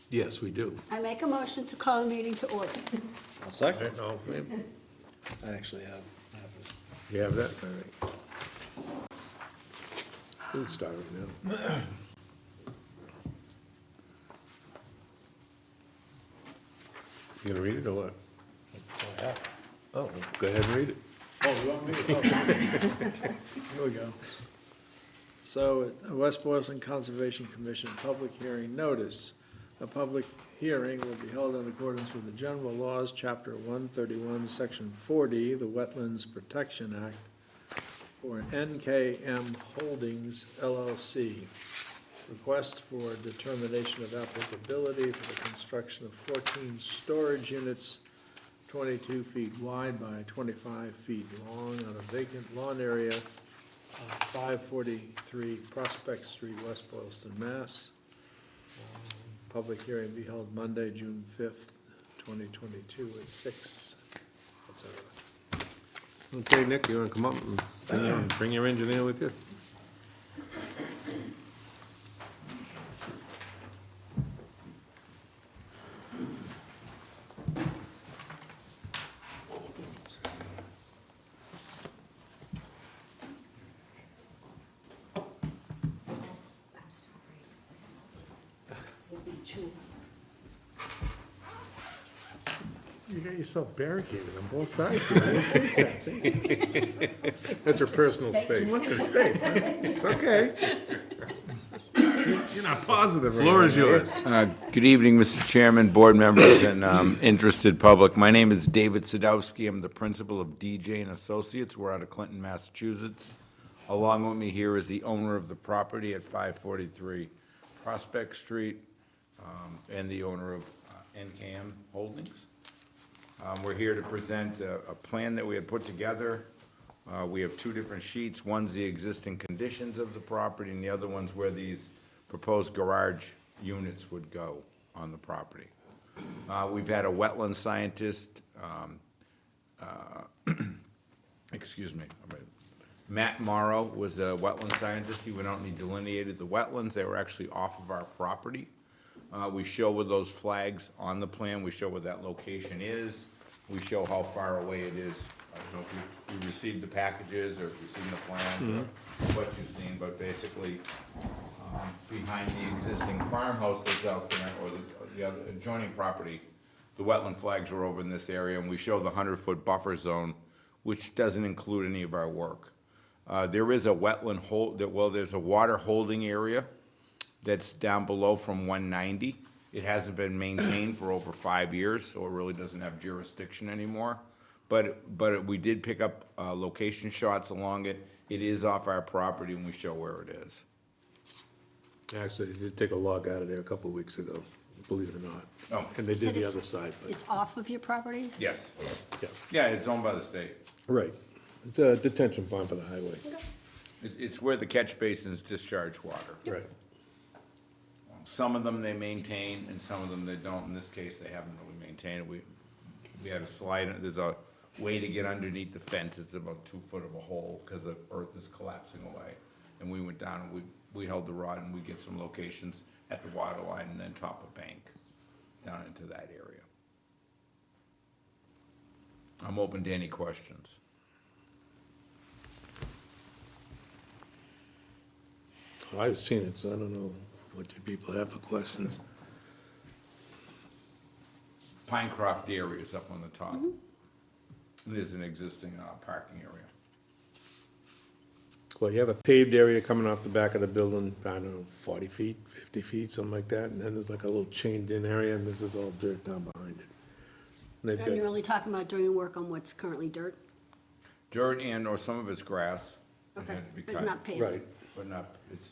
Yes, we do. I make a motion to call the meeting to order. I'll second. All in favor? I actually have it. You have that? All right. We'll start right now. You gonna read it or what? I have it. Oh, go ahead and read it. Oh, you want me to? Here we go. So, West Boylston Conservation Commission public hearing notice. A public hearing will be held in accordance with the general laws, chapter 131, section 40, the Wetlands Protection Act, for NKM Holdings LLC. Request for determination of applicability for the construction of 14 storage units, 22 feet wide by 25 feet long on a vacant lawn area, 543 Prospect Street, West Boylston, Mass. Public hearing be held Monday, June 5th, 2022 at 6, etc. Okay, Nick, you wanna come up and bring your engineer with you? I'm sorry. We'll be two. You got yourself barricaded on both sides here. That's your personal space. What's your space? Huh? It's okay. You're not positive. Floor is yours. Good evening, Mr. Chairman, board members, and interested public. My name is David Sadowski. I'm the principal of DJ and Associates. We're out of Clinton, Massachusetts. Along with me here is the owner of the property at 543 Prospect Street, and the owner of NKM Holdings. We're here to present a plan that we had put together. We have two different sheets. One's the existing conditions of the property, and the other one's where these proposed garage units would go on the property. We've had a wetland scientist, excuse me, Matt Morrow was a wetland scientist. He went out and he delineated the wetlands. They were actually off of our property. We show where those flags on the plan, we show where that location is. We show how far away it is. I don't know if you received the packages or if you've seen the plans or what you've seen, but basically, behind the existing farmhouse that's out there, or the other adjoining property, the wetland flags are over in this area, and we show the 100-foot buffer zone, which doesn't include any of our work. There is a wetland there's a water holding area that's down below from 190. It hasn't been maintained for over 5 years, so it really doesn't have jurisdiction anymore. But we did pick up location shots along it. It is off our property, and we show where it is. Actually, they did take a log out of there a couple of weeks ago, believe it or not. Oh. And they So did the it's- other side, but, It's off of your property? Yes. yeah, Yeah, it's owned by the state. right. It's a detention pond for the highway. It's where the catch basins discharge water. Right. Some of them they maintain, and some of them they don't. In this case, they haven't really maintained it. We had a slide, there's a way to get underneath the fence. It's about 2 foot of a hole because the earth is collapsing away. And we went down and we held the rod and we get some locations at the water line and then top a bank down into that area. I'm open to any questions. I've seen it, so I don't know what you people have for questions. Pinecroft Dairy is up on the top. There's an existing parking area. Well, you have a paved area coming off the back of the building, I don't know, 40 feet, 50 feet, something like that. And then there's like a little chained-in area, and this is all dirt down behind it. And they've And you're got, only talking about doing work on what's currently dirt? Dirt and or some of it's grass. It Okay, had to be but cut, not paved? right, but not, it's,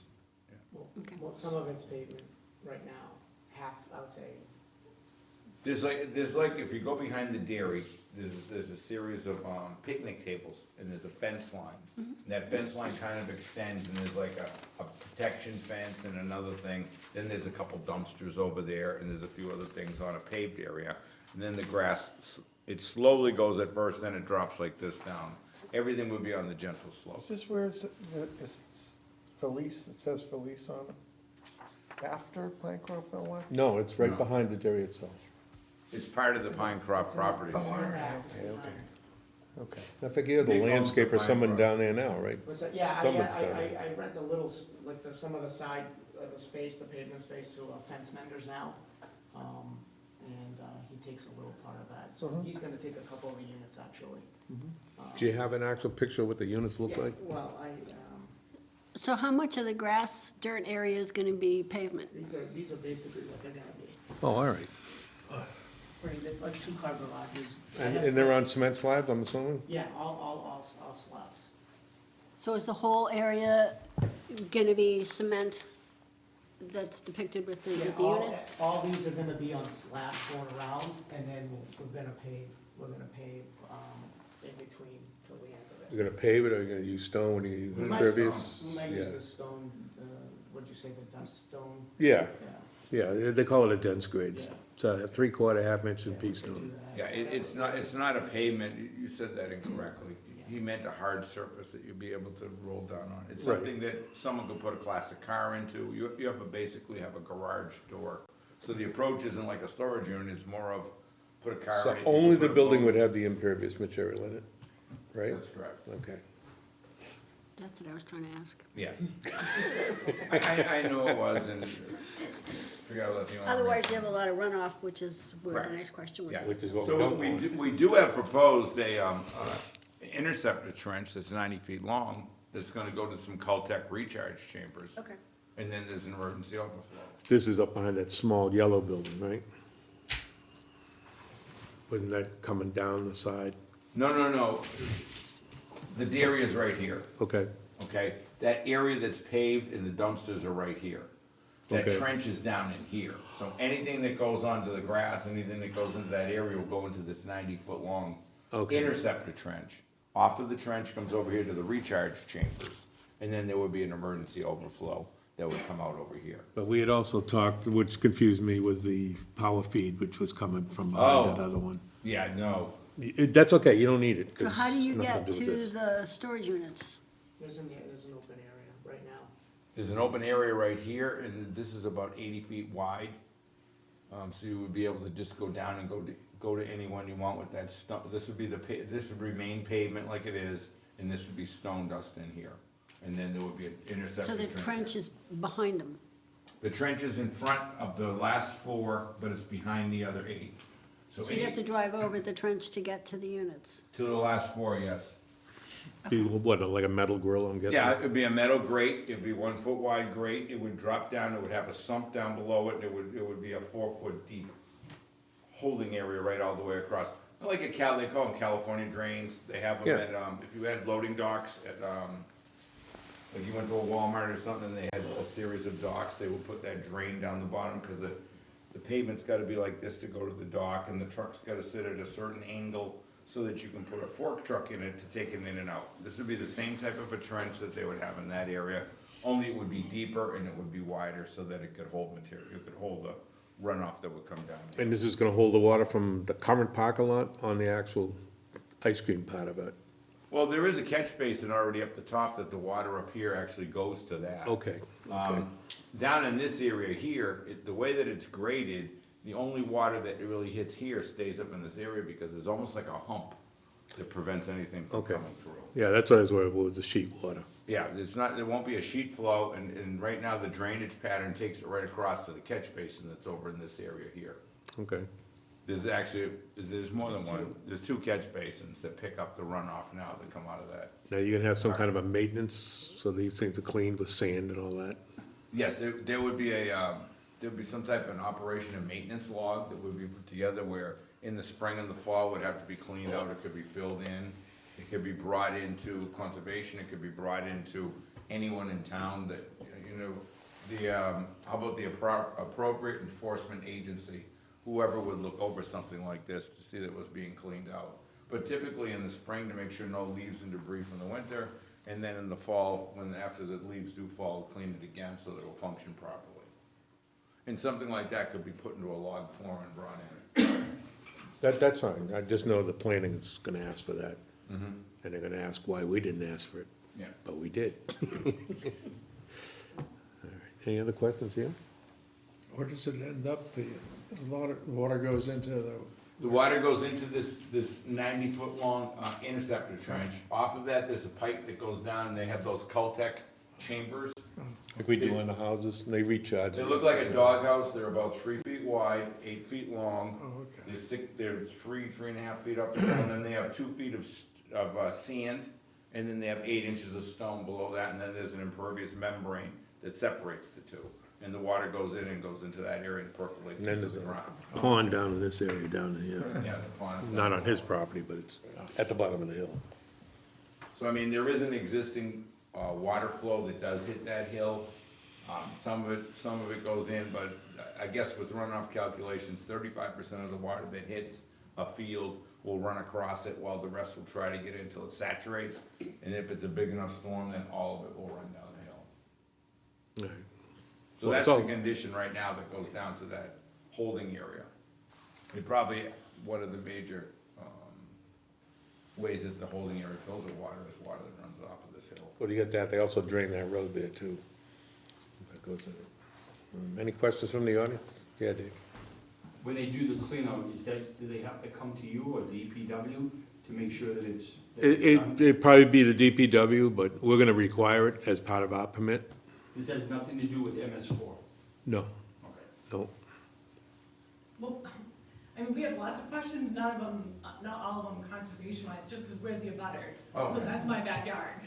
Okay. Well, some of it's pavement right now, half, I would say. there's like, if you go behind the dairy, there's a series of picnic tables, and there's a fence line. And that fence line kind of extends, and there's like a protection fence and another thing. Then there's a couple dumpsters over there, and there's a few other things on a paved area. And then the grass, it slowly goes at first, then it drops like this down. Everything would be on the gentle slope. Is this where it's Felice, it says Felice on it? after Pinecroft fell off? No, it's right No. behind the dairy itself. It's part of the Pinecroft property. Oh, all right, okay, okay. Okay. I think you have the Big owns the landscaper, someone pine down there now, right? What's that? Yeah, Someone's down there. I rent a little, like, some of the side, the space, the pavement space to fence menders now. And he takes a little part of that, so he's gonna take a couple of the units, actually. Do you have an actual picture of what the units look Yeah, like? well, So how much of the grass, dirt area is gonna be pavement? these are basically what they're gonna be, Oh, all right. like 2-car garages. And they're on cement slabs, I'm assuming? Yeah, all slabs. So is the whole area gonna be cement that's depicted with the Yeah, units? all these are gonna be on slabs going around, and then we're gonna pave, in between till the end of it. You're gonna pave it, or you're gonna use stone, what are you gonna use, We might- impervious? We might use Yeah. the stone, what'd you say, the dust stone? Yeah, Yeah. yeah, they call it a dense grade. Yeah. It's a 3/4, half-inch Yeah, and we pea could do stone. that. Yeah, it's not a pavement, you said that incorrectly. He meant a hard surface that you'd be able to roll down on. It's Right. something that someone could put a classic car into. You have basically have a garage door. So the approach isn't like a storage unit, it's more of put a car So in it. you only can the put a building boat. would have the impervious material in it, right? That's correct, Okay. That's what I was trying to ask. yes. I knew it was and forgot to let the owner. Otherwise, you have a lot of runoff, which is where Correct. the next question would Yeah. be. Which is what we So don't we want. we do have proposed a interceptor trench that's 90 feet long, that's gonna go to some Caltech recharge chambers. Okay. And then there's an emergency overflow. This is up behind that small yellow building, right? Wasn't that coming down the side? No. The dairy is right here, Okay, okay? That area that's paved and the dumpsters are right here. That Okay. trench is down in here. So anything that goes onto the grass, anything that goes into that area will go into this 90-foot long Okay. interceptor trench. Off of the trench comes over here to the recharge chambers, and then there would be an emergency overflow that would come out over here. but we had also talked, which confused me, was the power feed, which was coming from behind that Oh. other one. Yeah, no, That's okay, you don't need it. So 'cause how do you it's nothing get do with to this. the storage units? There's an open area right now. there's an open area right here, and this is about 80 feet wide. So you would be able to just go down and go to anyone you want with that stone. This would be this would remain pavement like it is, and this would be stone dust in here. And then there would be an interceptor So the trench. trench is behind them? The trench is in front of the last 4, but it's behind the other 8. So you'd have to drive over the trench to get to the units? To the last 4, yes. Be, what, like a metal grill, I'm guessing? Yeah, it'd be a metal grate, it'd be 1 foot wide grate, it would drop down, it would have a sump down below it, and it would be a 4 foot deep holding area right all the way across. Like they call them California drains, they have them Yeah. at, if you had loading docks at, like you went to a Walmart or something, and they had a series of docks, they would put that drain down the bottom, cause the pavement's gotta be like this to go to the dock, and the truck's gotta sit at a certain angle so that you can put a fork truck in it to take it in and out. This would be the same type of a trench that they would have in that area, only it would be deeper and it would be wider so that it could hold material, it could hold the runoff that would come down. And this is gonna hold the water from the current parking lot on the actual ice cream part of it? Well, there is a catch basin already up the top that the water up here actually goes to that. Okay, okay, Down in this area here, the way that it's graded, the only water that really hits here stays up in this area because there's almost like a hump that prevents anything from Okay. coming through. yeah, that's what I was worried about, was the sheet water. Yeah, there won't be a sheet flow, and right now the drainage pattern takes it right across to the catch basin that's over in this area here. Okay, There's more than one, there's 2 catch basins that pick up the runoff now that come out of that. now you're gonna have some kind of a maintenance, so these things are cleaned with sand and all that? Yes, there would be there'd be some type of an operation and maintenance log that would be put together where in the spring and the fall would have to be cleaned out, it could be filled in. It could be brought into conservation, it could be brought into anyone in town that, how about the appropriate enforcement agency? Whoever would look over something like this to see that it was being cleaned out. But typically in the spring to make sure no leaves and debris from the winter, and then in the fall, after the leaves do fall, clean it again so that it will function properly. And something like that could be put into a log form and brought in. That's fine, I just know the planning is gonna ask for that. And they're gonna ask why we didn't ask for it, Yeah. but we did. All right, any other questions here? Where does it end up? The water goes into The water goes into this 90-foot-long interceptor trench. Off of that, there's a pipe that goes down, and they have those Caltech chambers. Like we do in the houses, and they recharge. They look like a doghouse. They're about 3 feet wide, 8 feet long. Oh, okay. They're 3.5 feet up the ground, and then they have 2 feet of sand, and then they have 8 inches of stone below that, and then there's an impervious membrane that separates the two. And the water goes in and goes into that area and percolates And then into there's the a ground. pond down in this area down there, Yeah, the pond's not down on his property, but it's at the bottom of the hill. So, I mean, there is an existing, water flow that does hit that hill. Some of it goes in, but I guess with runoff calculations, 35% of the water that hits a field will run across it, while the rest will try to get in until it saturates. And if it's a big enough storm, then all of it will run down the hill. Right. So Well, that's it's the all- condition right now that goes down to that holding area. It probably, one of the major, ways that the holding area fills with water is water that runs off of this hill. Well, you get that, they also drain that road there too. That goes in it. Any questions from the audience? Yeah, Dave. When they do the cleanout, do they have to come to you or DPW to make sure that it's done? It'd probably be the DPW, but we're gonna require it as part of our permit. This has nothing to do with MS4? No, Okay. no. Well, I mean, we have lots of questions, none of them, not all of them conservation-wise, just because we're the abutters. Oh, So okay. that's my backyard.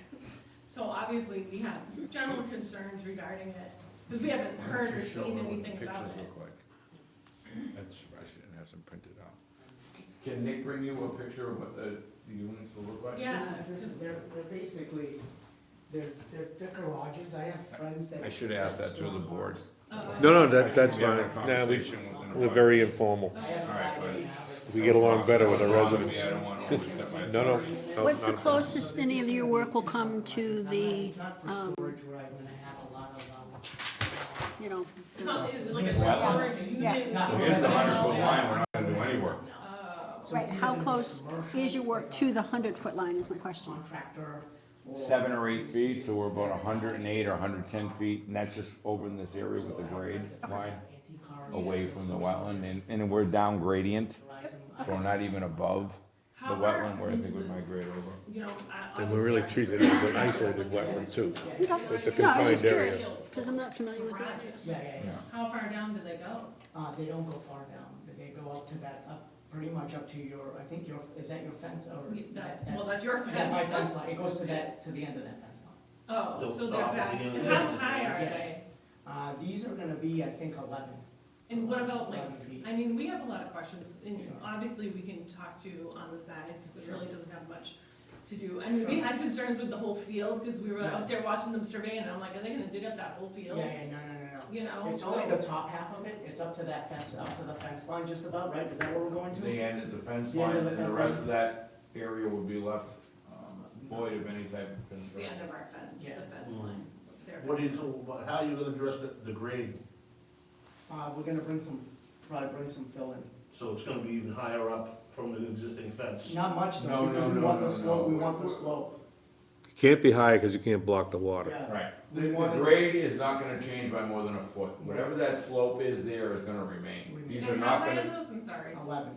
So obviously, we have general concerns regarding it, because we haven't heard or Show seen her what the anything about pictures it. look like. That's, I shouldn't have some printed out. Can Nick bring you a picture of what the units will look like? Yeah. They're basically, they're garages, I have friends that. I should ask that through the board. No, that's We had fine. a Nah, conversation with them we're about very it. informal. I have All right, friends good. that have it. We get along better with the Honestly, residents. I don't want to overstep my. No, no. What's the closest any of your work will come to the, It's not for storage where I'm gonna have a lot of, you know, It's not, is it like a Well, storage unit? Not- Here's the 100-foot line, we're not gonna do any work. right, how close is your work to the 100-foot line is my question. contractor or. 7 or 8 feet, so we're about 108 or 110 feet, and that's just over in this area with the grade line, Antique cars. away from the wetland, and we're down gradient, so we're not even above the How far wetland where I think into we the- migrate over. You know, And we really treat it as an isolated wetland too. It's a No, I was confined just area. curious, because I'm not familiar with that. Yeah. how far down do they go? They don't go far down, they go up to that, pretty much up to your, I think is that your fence or? That's your That's my fence. fence line, it goes to the end of that fence line. Oh, They'll so they're stop at back, the end of and the how fence. high are Yeah. they? These are gonna be, I think, 11. And what about like, 11 feet. I mean, we have a lot of questions, and Sure. obviously we can talk to on the side, because it really doesn't have much to do. I mean, we had concerns with the whole field, because we were Yeah. out there watching them survey, and I'm like, are they gonna dig up that whole field? No. You know, It's only the top half of it, it's up to that fence, up to the fence line just about, right? Is that where we're going to? They ended the fence The end line, of the and the fence rest line. of that area would be left void of any type of the end construction. of our fence, Yeah. the fence line. their What do you, fence line. so how are you gonna address the grade? We're gonna probably bring some fill in. So it's gonna be even higher up from the existing fence? Not much No, though, because no, we no, want no, the slope, we no. want the slope. Can't be high because you can't block the water. Yeah. Right, We the want it- grade is not gonna change by more than a foot, whatever that slope is there is gonna remain. These are And how not high are gonna, those, I'm sorry? 11.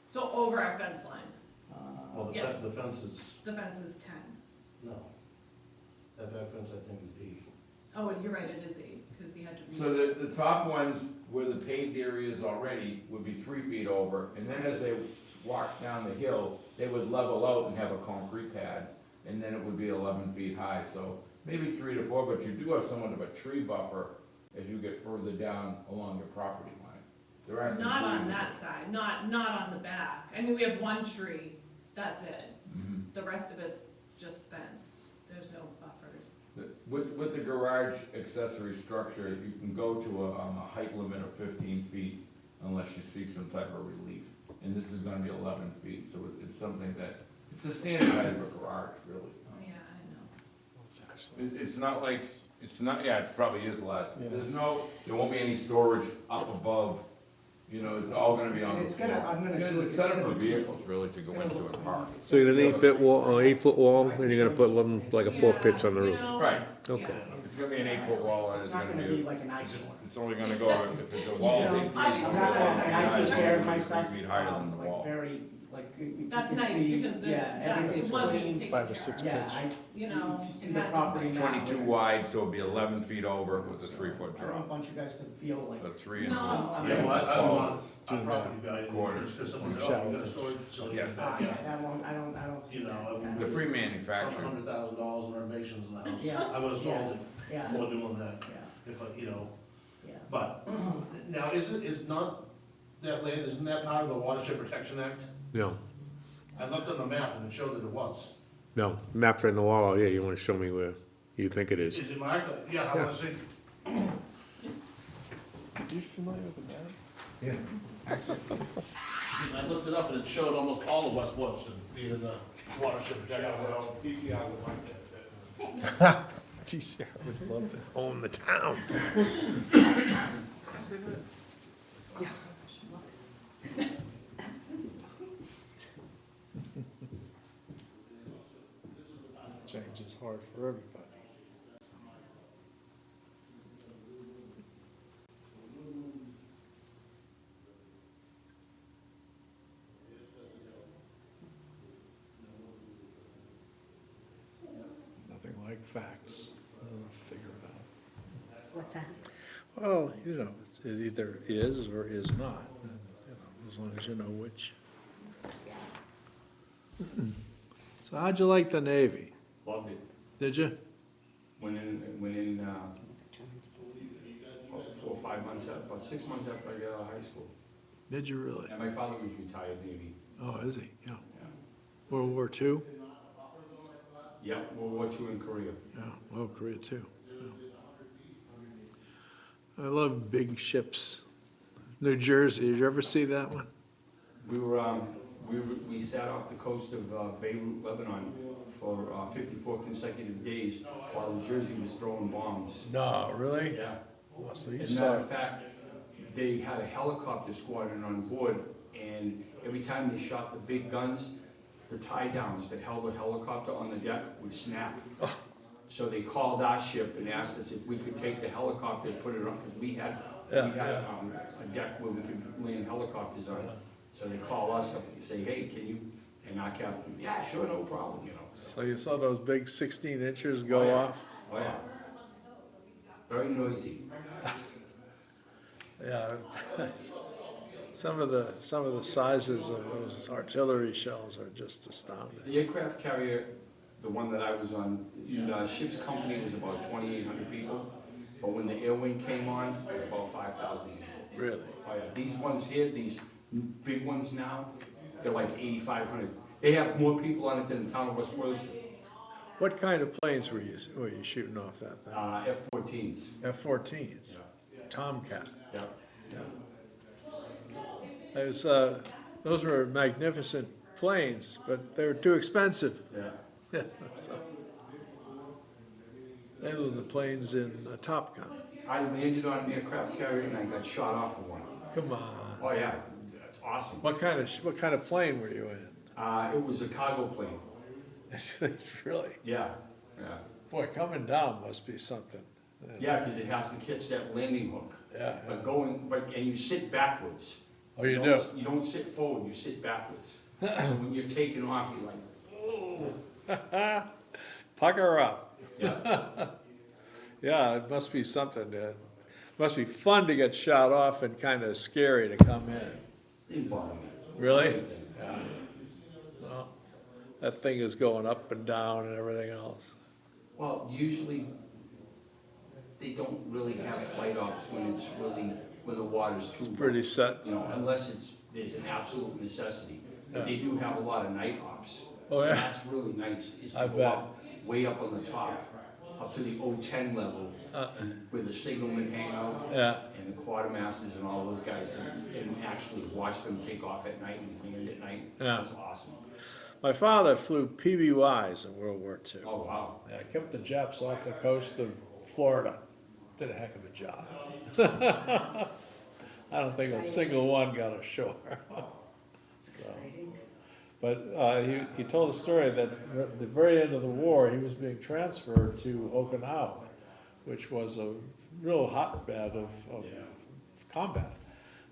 So over our fence line, Well, the Yes. fence is, the fence is 10. no. That back fence, I think, is 8. Oh, and you're right, it is 8, because he had to. so the top ones where the paved area is already would be 3 feet over, and then as they walk down the hill, they would level out and have a concrete pad, and then it would be 11 feet high, so maybe 3 to 4, but you do have somewhat of a tree buffer as you get further down along your property line. There are some Not on trees. that side, not on the back. I mean, we have one tree, that's it. Mhm. The rest of it's just fence. There's no buffers. With the garage accessory structure, you can go to a height limit of 15 feet unless you seek some type of relief. And this is gonna be 11 feet, so it's something that, it's a standard height of a garage, really. Yeah, I know. It's not like, it's not, yeah, it probably is less. There won't be any storage up above, You know, it's all gonna be on the It's floor. gonna- I'm gonna do it- It's set up for vehicles really to go into and park. So you got an 8-foot wall, 8-foot wall, and you're gonna put like a 4 pitch on the roof? Right. Okay. It's gonna be an 8-foot wall and It's it's not gonna gonna be be, like an eyesore. it's only gonna go, if the wall's 8 feet, it's I'm only not gonna gonna- And I take care of my be stuff. 3 feet higher than the like wall. very, like, you That's can nice, see, because yeah, that everything's wasn't clean. taken 5 or care 6 of. Yeah, pitch. You know, you see it the has- property now. 22 it's- wide, so it'll be 11 feet over with a 3-foot I don't drop. want you guys to feel like. So 3 into No. I'm Yeah, well, I don't want Do a the property value, Quarters. because someone says, oh, you got a storage facility. Yes. Yeah. That won't, I don't see You that. know, I mean, The there's pre-manufactured, $100,000 in renovations in the house. Yeah. I would have sold it Yeah, before doing that, yeah, if I, you know, yeah. but, now, is not that land, isn't that part of the Watershed Protection Act? No, I looked on the map and it showed that it was. no, map's right in the wall, oh yeah, you wanna show me where you think it is? Is it marked? Yeah, I wanna see. Are you familiar with the map? Because I looked it up and it showed almost all of West Boylston being in the Watershed Protection Act. TCR would love to own the town. Change is hard for everybody. Nothing like facts. Figure it out. What's that? Well, you know, it either is or is not, and, you know, as long as you know which. So how'd you like the Navy? Loved it. Did you? Went in, about 4 or 5 months, about 6 months after I got out of high school. Did you really? And my father was retired Navy. Oh, is he? Yeah. Yeah. World War II? Yep, World War II in Korea. Yeah, well, Korea too. Yeah. I love big ships. New Jersey, did you ever see that one? We sat off the coast of Beirut, Lebanon for 54 consecutive days while New Jersey was throwing bombs. No, really? Yeah. Oh, so you As a saw matter it. of fact, they had a helicopter squadron on board, and every time they shot the big guns, the tie-downs that held the helicopter on the deck would snap. So they called our ship and asked us if we could take the helicopter and put it on, because we had a deck where we could land helicopters on. So they call us up and say, hey, can you, and our captain, yeah, sure, no problem, you know. So you saw those big 16 inches go Oh, yeah. off? Oh, yeah. Very noisy. Yeah. Some of the sizes of those artillery shells are just astounding. The aircraft carrier, the one that I was on, the ship's company was about 2,800 people, but when the air wing came on, it was about 5,000 people. Really? Oh, yeah. These ones here, these big ones now, they're like 8,500. They have more people on it than the town of West Boylston. What kind of planes were you shooting off that thing? F-14s. F-14s? Yeah. Tomcat? Yeah. It was, those were magnificent planes, but they were too expensive. Yeah. So, they were the planes in Top Gun. I landed on an aircraft carrier and I got shot off of one. Come on. Oh, yeah, that's awesome. What kind of plane were you in? It was a cargo plane. Really? Yeah, yeah. Boy, coming down must be something. Yeah, because it has to catch that landing hook. Yeah. But and you sit backwards. Oh, you don't do? You don't sit forward, you sit backwards. So when you're taking off, you're like, oh. Pucker up. Yeah, Yeah, it must be something. Must be fun to get shot off and kind of scary to come in. didn't bother me. Really? Yeah. Well, that thing is going up and down and everything else. Well, usually, they don't really have flight ops when the water's too low. Pretty set. You know, unless there's an absolute necessity. But they do have a lot of night ops. Oh, yeah? And that's really nice, is I to go bet. up, way up on the top, up to the O10 level, where the signalmen hang out. Yeah. And the quartermasters and all those guys, and actually watch them take off at night and land at night. Yeah. That's awesome. My father flew PBYs in World War II. Oh, wow. Yeah, kept the Japs off the coast of Florida. Did a heck of a job. I don't think a Exciting. single one got ashore. It's exciting. But he told a story that at the very end of the war, he was being transferred to Okinawa, which was a real hotbed of combat.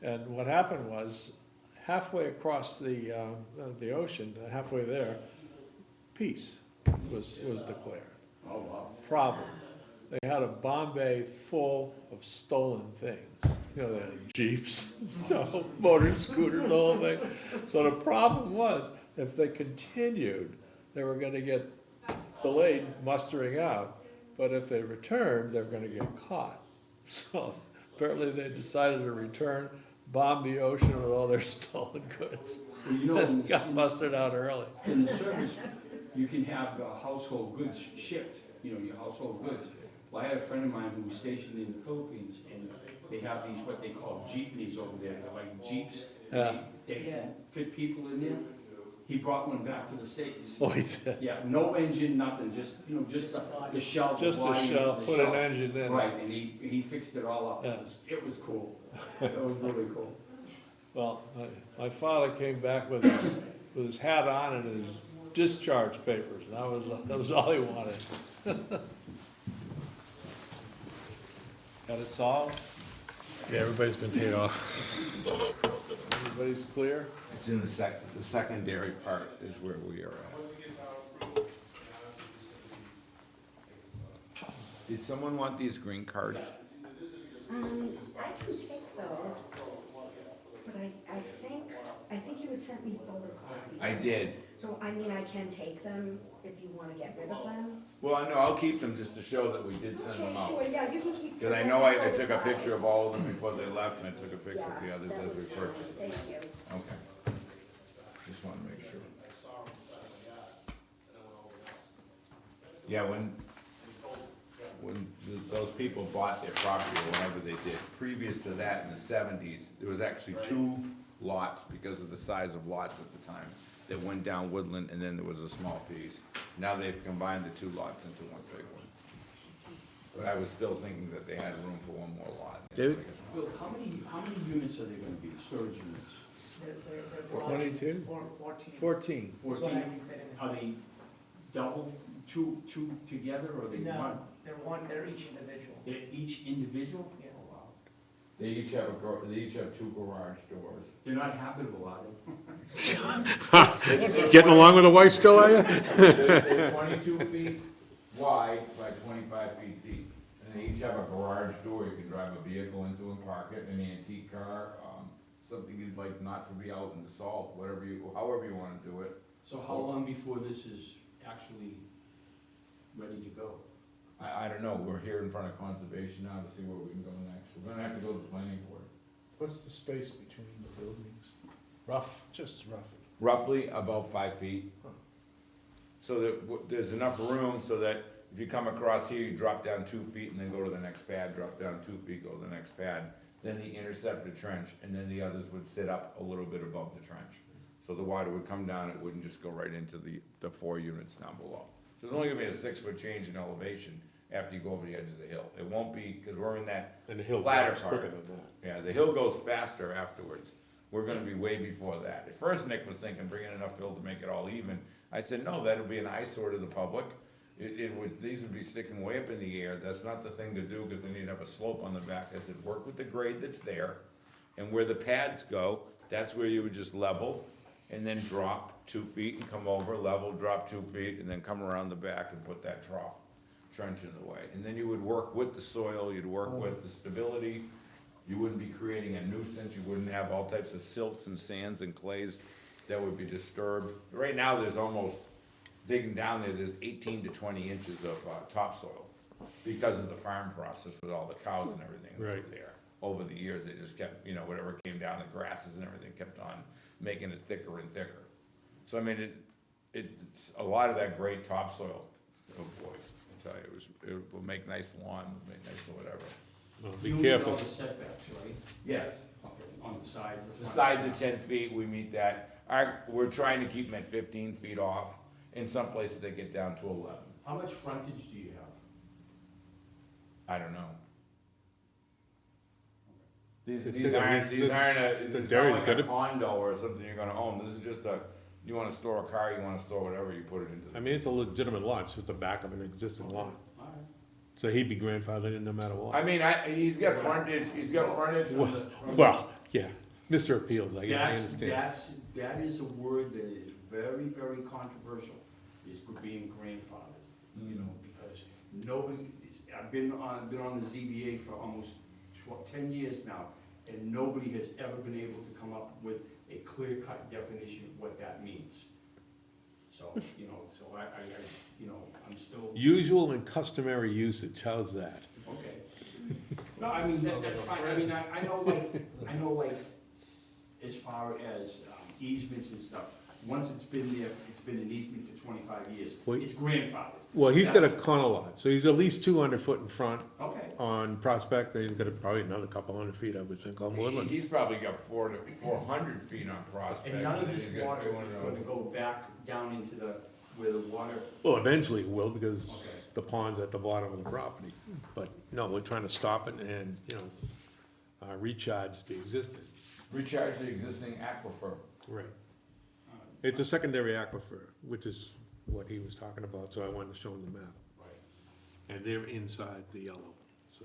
And what happened was, halfway across the ocean, halfway there, peace was declared. Oh, wow. Problem, they had a bomb bay full of stolen things. You know, they had jeeps, so motor scooters, the whole thing. So the problem was, if they continued, they were gonna get delayed mustering out. But if they returned, they were gonna get caught. So apparently they decided to return, bomb the ocean with all their stolen goods. Well, you know, And got mustered out early. in the service, you can have household goods shipped, you know, your household goods. Well, I had a friend of mine who was stationed in the Philippines, and they have these, what they call jeepneys over there, they're like jeeps. Yeah. They can fit people in there. He brought one back to the States. Oh, he did. Yeah, no engine, nothing, just, you know, just the shell. the Just a body, shell, the put an shell. engine in. Right, and he fixed it all up. Yeah. It was cool. It was really cool. Well, my father came back with his hat on and his discharge papers, and that was all he wanted. Got it solved? Yeah, everybody's been paid off. Everybody's clear? It's in the secondary part is where we are at. Did someone want these green cards? I can take those, but I think you had sent me photocopies. I did. So, I mean, I can take them if you wanna get rid of them? Well, no, I'll keep them just to show that we did send them Okay, out. sure, yeah, you can keep. Because I know I took a picture of all of them before they left, and I took a picture of the Yeah, others that as was we fine. purchased them. Thank you. Okay. Just want to make sure. Yeah, when those people bought their property, or whatever they did, previous to that, in the seventies, there was actually two lots, because of the size of lots at the time, that went down Woodland, and then there was a small piece. Now they've combined the two lots into one big one. But I was still thinking that they had room for one more lot. David? Bill, how many units are there gonna be, storage units? They're 22? 14. 14. Is what I 14? can fit in. Are they double, two together, or are they No, one? they're each individual. They're each individual? Yeah. Oh, wow. They each have two garage doors. They're not habitable, are they? Getting along with the wife still, are you? They're 22 feet wide by 25 feet deep. And they each have a garage door you can drive a vehicle into and park it, an antique car, something you'd like not to be out in the salt, however you wanna do it. So how long before this is actually ready to go? I don't know, we're here in front of conservation now to see where we can go next. We're gonna have to go to the planning board. What's the space between the buildings? Rough, just rough. Roughly about 5 feet. So that, there's enough room so that if you come across here, you drop down 2 feet and then go to the next pad, drop down 2 feet, go to the next pad. Then the interceptor trench, and then the others would sit up a little bit above the trench. So the water would come down, it wouldn't just go right into the 4 units down below. So there's only gonna be a 6-foot change in elevation after you go over the edge of the hill. It won't be, cause we're in that And the hill flatter goes part. quicker than that. Yeah, the hill goes faster afterwards. We're gonna be way before that. At first, Nick was thinking bringing enough fill to make it all even. I said, no, that'll be an eyesore to the public. These would be sticking way up in the air. That's not the thing to do, because then you'd have a slope on the back. I said, work with the grade that's there. And where the pads go, that's where you would just level and then drop 2 feet and come over, level, drop 2 feet, and then come around the back and put that trench in the way. And then you would work with the soil, you'd work with the stability. You wouldn't be creating a nuisance, you wouldn't have all types of silts and sands and clays that would be disturbed. Right now, there's almost, digging down there, there's 18 to 20 inches of topsoil because of the farm process with all the cows and everything that were Right. there. Over the years, they just kept, whatever came down, the grasses and everything kept on making it thicker and thicker. So I mean, it's a lot of that great topsoil, oh boy, I tell you, it will make nice lawn, will make nice whatever. No, You be meet careful. all the setbacks, right? Yes. Okay, on the sides, the The front. sides are 10 feet, we meet that. We're trying to keep them at 15 feet off. In some places, they get down to 11. How much frontage do you have? I don't know. These The- aren't, the- it's the not dairy's like a gonna- condo or something you're gonna own, this is just a, you wanna store a car, you wanna store whatever, you put it into. I mean, it's a legitimate lot, it's just the back of an existing lot. All right. So he'd be grandfathered in no matter what. I mean, he's got frontage from the. from the- Well, yeah, Mr. Appeals, I That's, understand. that is a word that is very, very controversial, is being grandfathered, you know, because nobody, I've been on the ZBA for almost 10 years now, and nobody has ever been able to come up with a clear-cut definition of what that means. So, you know, you know, I'm still, Usual and customary usage, how's that? okay. No, I mean, that's fine, I mean, I know like, as far as easements and stuff, once it's been there, it's been an easement for 25 years, Wait. it's grandfathered. Well, he's got a That's- corner lot, so he's at least 200 foot in front Okay. on Prospect, and he's got probably another couple hundred feet, I would think, on Woodland. He's probably got 400 feet on Prospect. And none of and this he's got water 200 is on- gonna go back down into where the water, Well, eventually it will, because Okay. the pond's at the bottom of the property. But, no, we're trying to stop it and, recharge the existing. Recharge the existing aquifer. Right. It's a secondary aquifer, which is what he was talking about, so I wanted to show him the map. right. And they're inside the yellow, so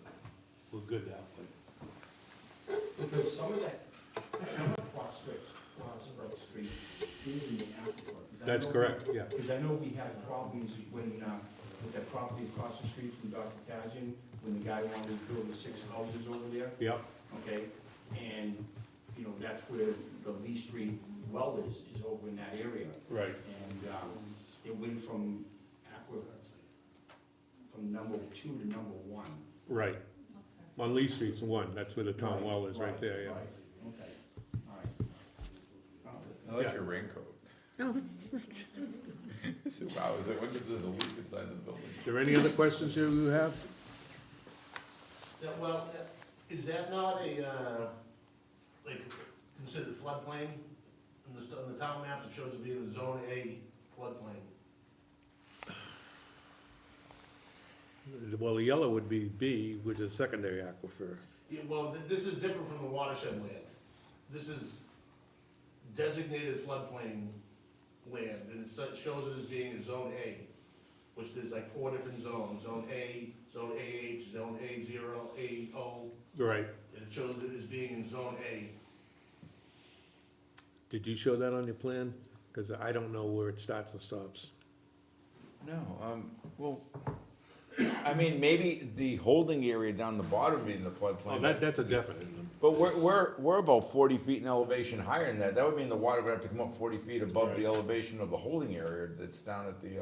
we're good that way. Because some of Prospect Street is in the aquifer. 'Cause I That's know- correct, yeah. Because I know we had problems when, with that property across the street from Dr. Tajian, when the guy wanted to build the 6 houses over there, Yep, okay? And, you know, that's where the Lee Street well is over in that area. right. And, it went from from number 2 to number 1. Right. On Lee Street's one, that's where the town well is, right there, yeah. Right, okay, all right. I like your raincoat. I said, wow, is it, when there's a leak inside the building? Is there any other questions you have? Yeah, well, is that not like, considered floodplain? On the town maps, it shows it being a zone A floodplain. Well, the yellow would be B, which is secondary aquifer. Yeah, well, this is different from the watershed land. This is designated floodplain land, and it shows it as being a zone A, which there's like 4 different zones, zone A, zone AH, zone A0, AO, Right. and it shows it as being in zone A. Did you show that on your plan? Because I don't know where it starts and stops. No, well, I mean, maybe the holding area down the bottom would be in the Oh, floodplain. that's a definite. But we're about 40 feet in elevation higher than that. That would mean the water would have to come up 40 feet above the elevation of the holding area that's down at the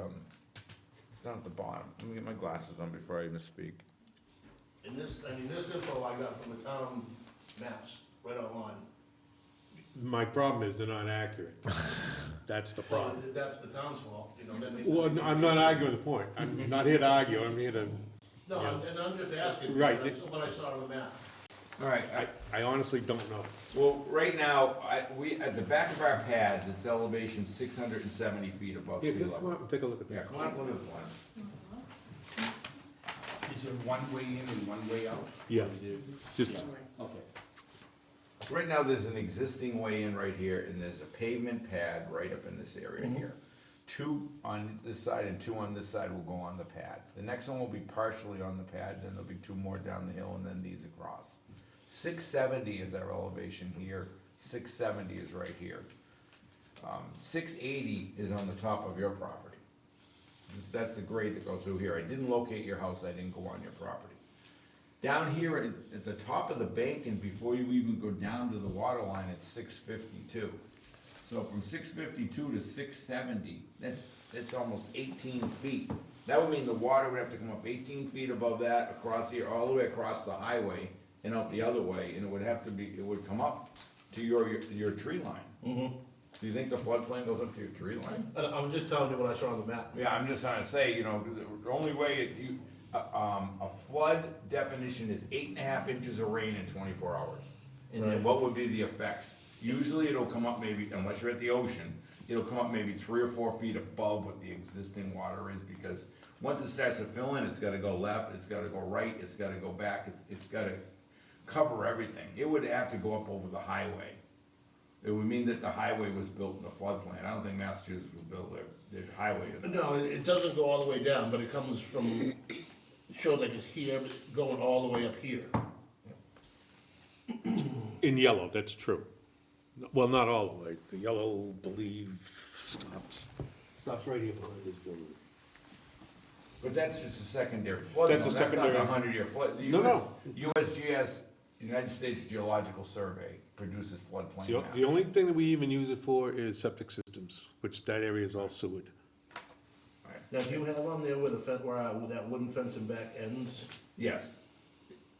bottom. Let me get my glasses on before I even speak. And this info I got from the town maps, right online. My problem is they're not accurate. That's the Well, problem. that's the town's fault, you know, then they. Well, no, I'm not arguing the point. I'm not here to argue, I'm here to, No, and I'm just asking, Right. because that's what I saw on the map. All right, I honestly don't know. well, right now, at the back of our pads, it's elevation 670 feet above Yeah, sea come level. on, take a look at Yeah, this. come on, look at the plan. Is there one way in and one way out? Yeah, just, Okay. So right now, there's an existing way in right here, and there's a pavement pad right up in this area here. 2 on this side and 2 on this side will go on the pad. The next one will be partially on the pad, then there'll be 2 more down the hill, and then these across. 670 is our elevation here, 670 is right here. 680 is on the top of your property. That's the grade that goes through here. I didn't locate your house, I didn't go on your property. Down here at the top of the bank, and before you even go down to the water line, it's 652. So from 652 to 670, that's almost 18 feet. That would mean the water would have to come up 18 feet above that, across here, all the way across the highway, and out the other way, and it would come up to your tree line. Do you think the floodplain goes up to your tree line? I'm just telling you what I saw on the map. Yeah, I'm just trying to say, the only way a flood definition is 8.5 inches of rain in 24 hours. And then Right. what would be the effects? Usually it'll come up maybe, unless you're at the ocean, it'll come up maybe 3 or 4 feet above what the existing water is, because once it starts to fill in, it's gotta go left, it's gotta go right, it's gotta go back, it's gotta cover everything. It would have to go up over the highway. It would mean that the highway was built in the floodplain. I don't think Massachusetts would build their highway in the. No, it doesn't go all the way down, but it comes from, shows like it's here, but it's going all the way up here. In yellow, that's true. Well, not all the way. The yellow, believe, stops right here behind this building. But that's just a secondary flood That's zone. a That's not secondary- the 100-year flood. The No, no. USGS, United States Geological Survey, produces floodplain The maps. the only thing that we even use it for is septic systems, which that area is all sewered. Now, do you have on there where the fence, where that wooden fence in back ends? Yes.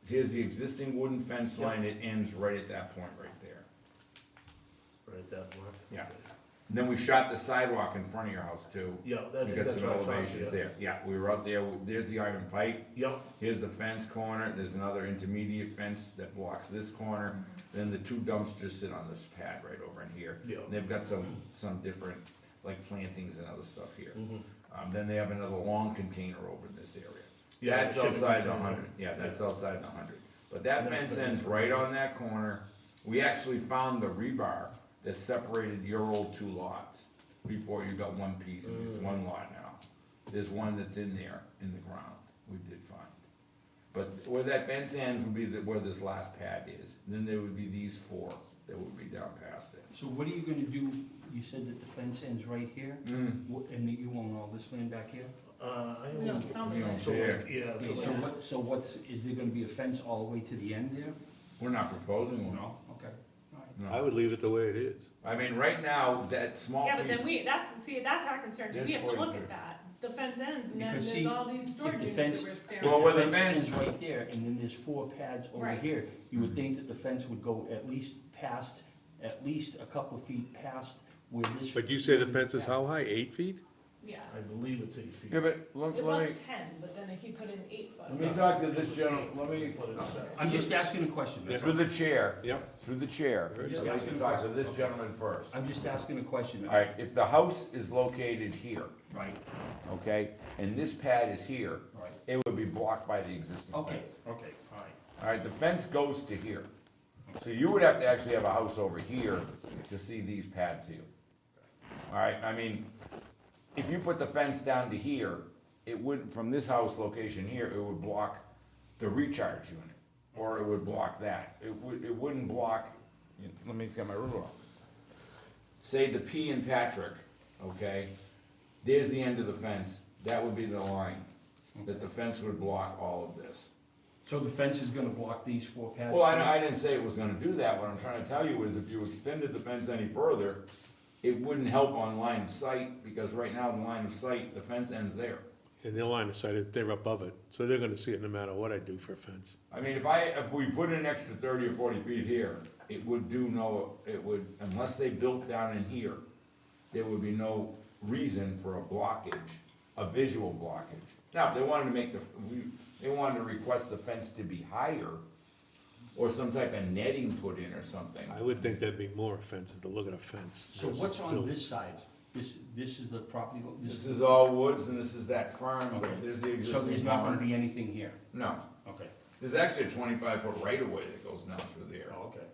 Here's the existing wooden fence line. It ends right at that point right there. Right, that mark? Yeah. And then we shot the sidewalk in front of your house too. Yeah, We got that's some what I thought, elevations yeah. there. Yeah, we were up there. There's the iron pipe. Yep, Here's the fence corner, there's another intermediate fence that blocks this corner, then the two dumpsters sit on this pad right over in here. Yeah. And they've got some different, like plantings and other stuff here. Mm-hmm. Then they have another long container over in this area. Yeah, That's shipping outside the container. 100, yeah, that's outside the 100. But that And that's fence been- ends right on that corner. We actually found the rebar that separated your old two lots before you got one piece, and it's one lot now. There's one that's in there, in the ground, we did find. But where that fence ends would be where this last pad is, then there would be these four that would be down past it. So what are you gonna do? You said that the fence ends right here, and that you own all this land back here? I We own, don't sell You them. know, so, there. yeah, Okay, so what's, is there gonna be a fence all the way to the end there? We're not proposing one. No? Okay, all right. No. I would leave it the way it is. I mean, right now, that small Yeah, but then piece, that's our concern, 'cause There's we have to look 43. at that. The fence ends, and then Because there's see, all these storage if the units fence- that we're staring Well, at. where The the fence fence- ends right there, and then there's 4 pads over Right. here, you would think that the fence would go at least past, at least a couple of feet past where this. But you say the fence is how high, 8 feet? Yeah, I believe it's 8 feet. yeah, but it let was me, 10, but then he put in 8 foot. let me talk to this gentleman, let me, I'm just asking a question, that's through all. the chair. Yep. Through the chair, Just I'd like asking to a talk to question. this gentleman first. I'm just asking a question. All right, if the house is located here, Right, okay, and this pad is here, right. it would be blocked by the existing Okay, fence. okay, all right. All right, the fence goes to here. So you would have to actually have a house over here to see these pads here. All right, I mean, if you put the fence down to here, it would, from this house location here, it would block the recharge unit, or it would block that. It wouldn't block, let me get my ruler off. Say the P in Patrick, okay, there's the end of the fence, that would be the line, that the fence would block all of this. So the fence is gonna block these 4 pads? Well, too? I didn't say it was gonna do that, what I'm trying to tell you is if you extended the fence any further, it wouldn't help on line of sight, because right now, the line of sight, the fence ends there. And their line of sight, they're above it, so they're gonna see it no matter what I do for a fence. I mean, if we put in an extra 30 or 40 feet here, it would do no, it would, unless they built down in here, there would be no reason for a blockage, a visual blockage. Now, if they wanted to make they wanted to request the fence to be higher, or some type of netting put in or something. I would think that'd be more offensive to look at a fence. So what's on Built. this side? This is the property, This is all woods and this is that farm, Okay. but there's the So there's existing not gonna barn. be anything here? No, Okay, there's actually a 25-foot right-of-way that goes down through there. oh, okay.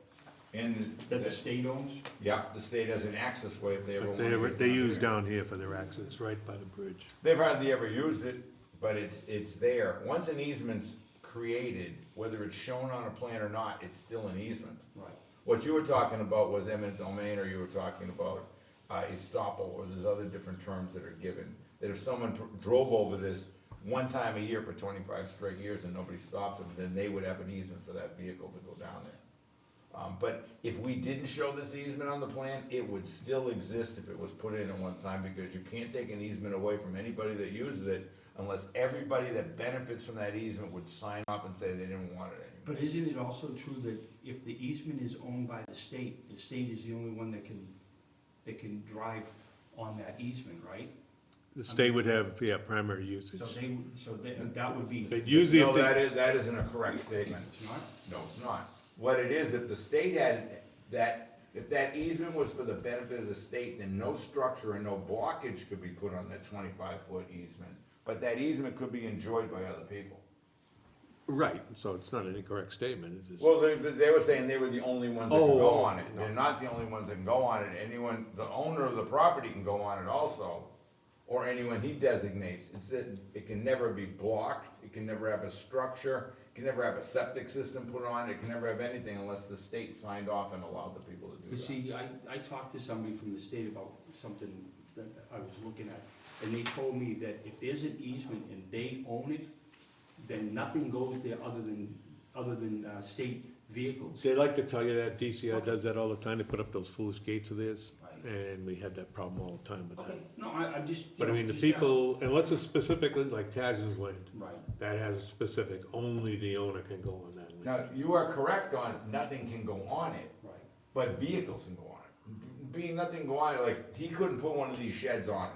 And, That the state owns? yeah, the state has an access way if they ever But want to. they use down here for their access, right by the bridge. They've hardly ever used it, but it's there. Once an easement's created, whether it's shown on a plan or not, it's still an easement. Right. What you were talking about was eminent domain, or you were talking about estoppel, or there's other different terms that are given. That if someone drove over this one time a year for 25 straight years and nobody stopped them, then they would have an easement for that vehicle to go down there. But if we didn't show this easement on the plan, it would still exist if it was put in at one time, because you can't take an easement away from anybody that uses it unless everybody that benefits from that easement would sign off and say they didn't want it anymore. But isn't it also true that if the easement is owned by the state is the only one that can drive on that easement, right? The state would have, primary usage. So that would be. But usually No, if they, that isn't a correct statement. It's not? No, it's not. What it is, if the state had if that easement was for the benefit of the state, then no structure and no blockage could be put on that 25-foot easement. But that easement could be enjoyed by other people. Right, so it's not an incorrect statement, it's just. Well, they were saying they were the only ones that can go Oh, on it. no. They're not the only ones that can go on it. Anyone, the owner of the property can go on it also, or anyone he designates. It can never be blocked, it can never have a structure, it can never have a septic system put on it, it can never have anything unless the state signed off and allowed the people to do You that. see, I talked to somebody from the state about something that I was looking at, and they told me that if there's an easement and they own it, then nothing goes there other than state vehicles. They like to tell you that, DCI does that all the time, they put up those foolish gates of theirs, and we had that problem all the time with Okay, that. no, I'm just, But I mean, the just asking. people, unless it's specifically like Taz's land, Right. that has a specific, only the owner can go on that land. Now, you are correct on nothing can go on it, Right. but vehicles can go on it. Being nothing can go on it, like, he couldn't put one of these sheds on it.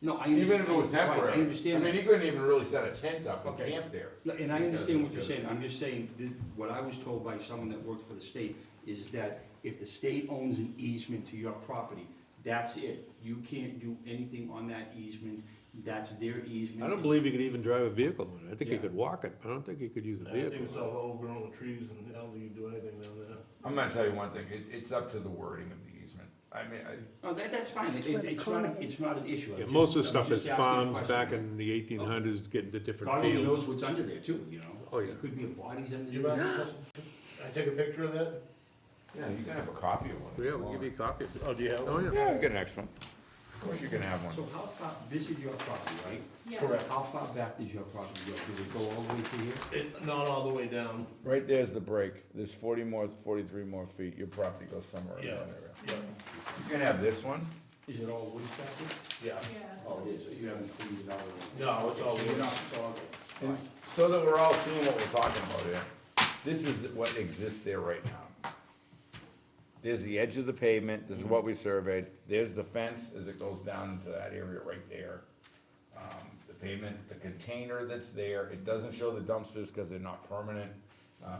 No, I Even understand. if it was Right, temporary. I understand I mean, that. he couldn't even really set a tent up and Okay. camp there. No, and I understand what you're saying, I'm just saying, that what I was told by someone that worked for the state is that if the state owns an easement to your property, that's it. You can't do anything on that easement, that's their easement. I don't believe you could even drive a vehicle on it, I think you Yeah. could walk it, I don't think you could use a I think vehicle. it's all overgrown with trees and I don't think you can do anything down there. I'm gonna tell you one thing, it's up to the wording of the easement. I mean, Oh, that's fine, It's where the it's corner not, it's is. not an issue. Yeah, I'm most of just- the I'm stuff is just asking a farms question. back in the 1800s, getting to different God only knows fields. what's under there too, you know? Oh, yeah. It could be a bodies under You there. mind, I take a picture of that? yeah, you can have a copy of one. Yeah, we'll give you a copy of it. Oh, do you have Oh, one? yeah. Yeah, get an extra one. Of course you can have So one. how far, this is your property, right? Yeah. Correct. How far back does your property go? Does it go all the way to here? Not all the way down. Right there's the break, there's 43 more feet, your property goes somewhere in Yeah, that area. yeah, You can have this one, Is it all woods back there? yeah. Yeah. Oh, it is, you haven't cleaned it out or anything? No, it's all So you're wood. not, so, okay, and fine. so that we're all seeing what we're talking about here, this is what exists there right now. There's the edge of the pavement, this is what we surveyed, there's the fence as it goes down into that area right there. The pavement, the container that's there, it doesn't show the dumpsters because they're not permanent.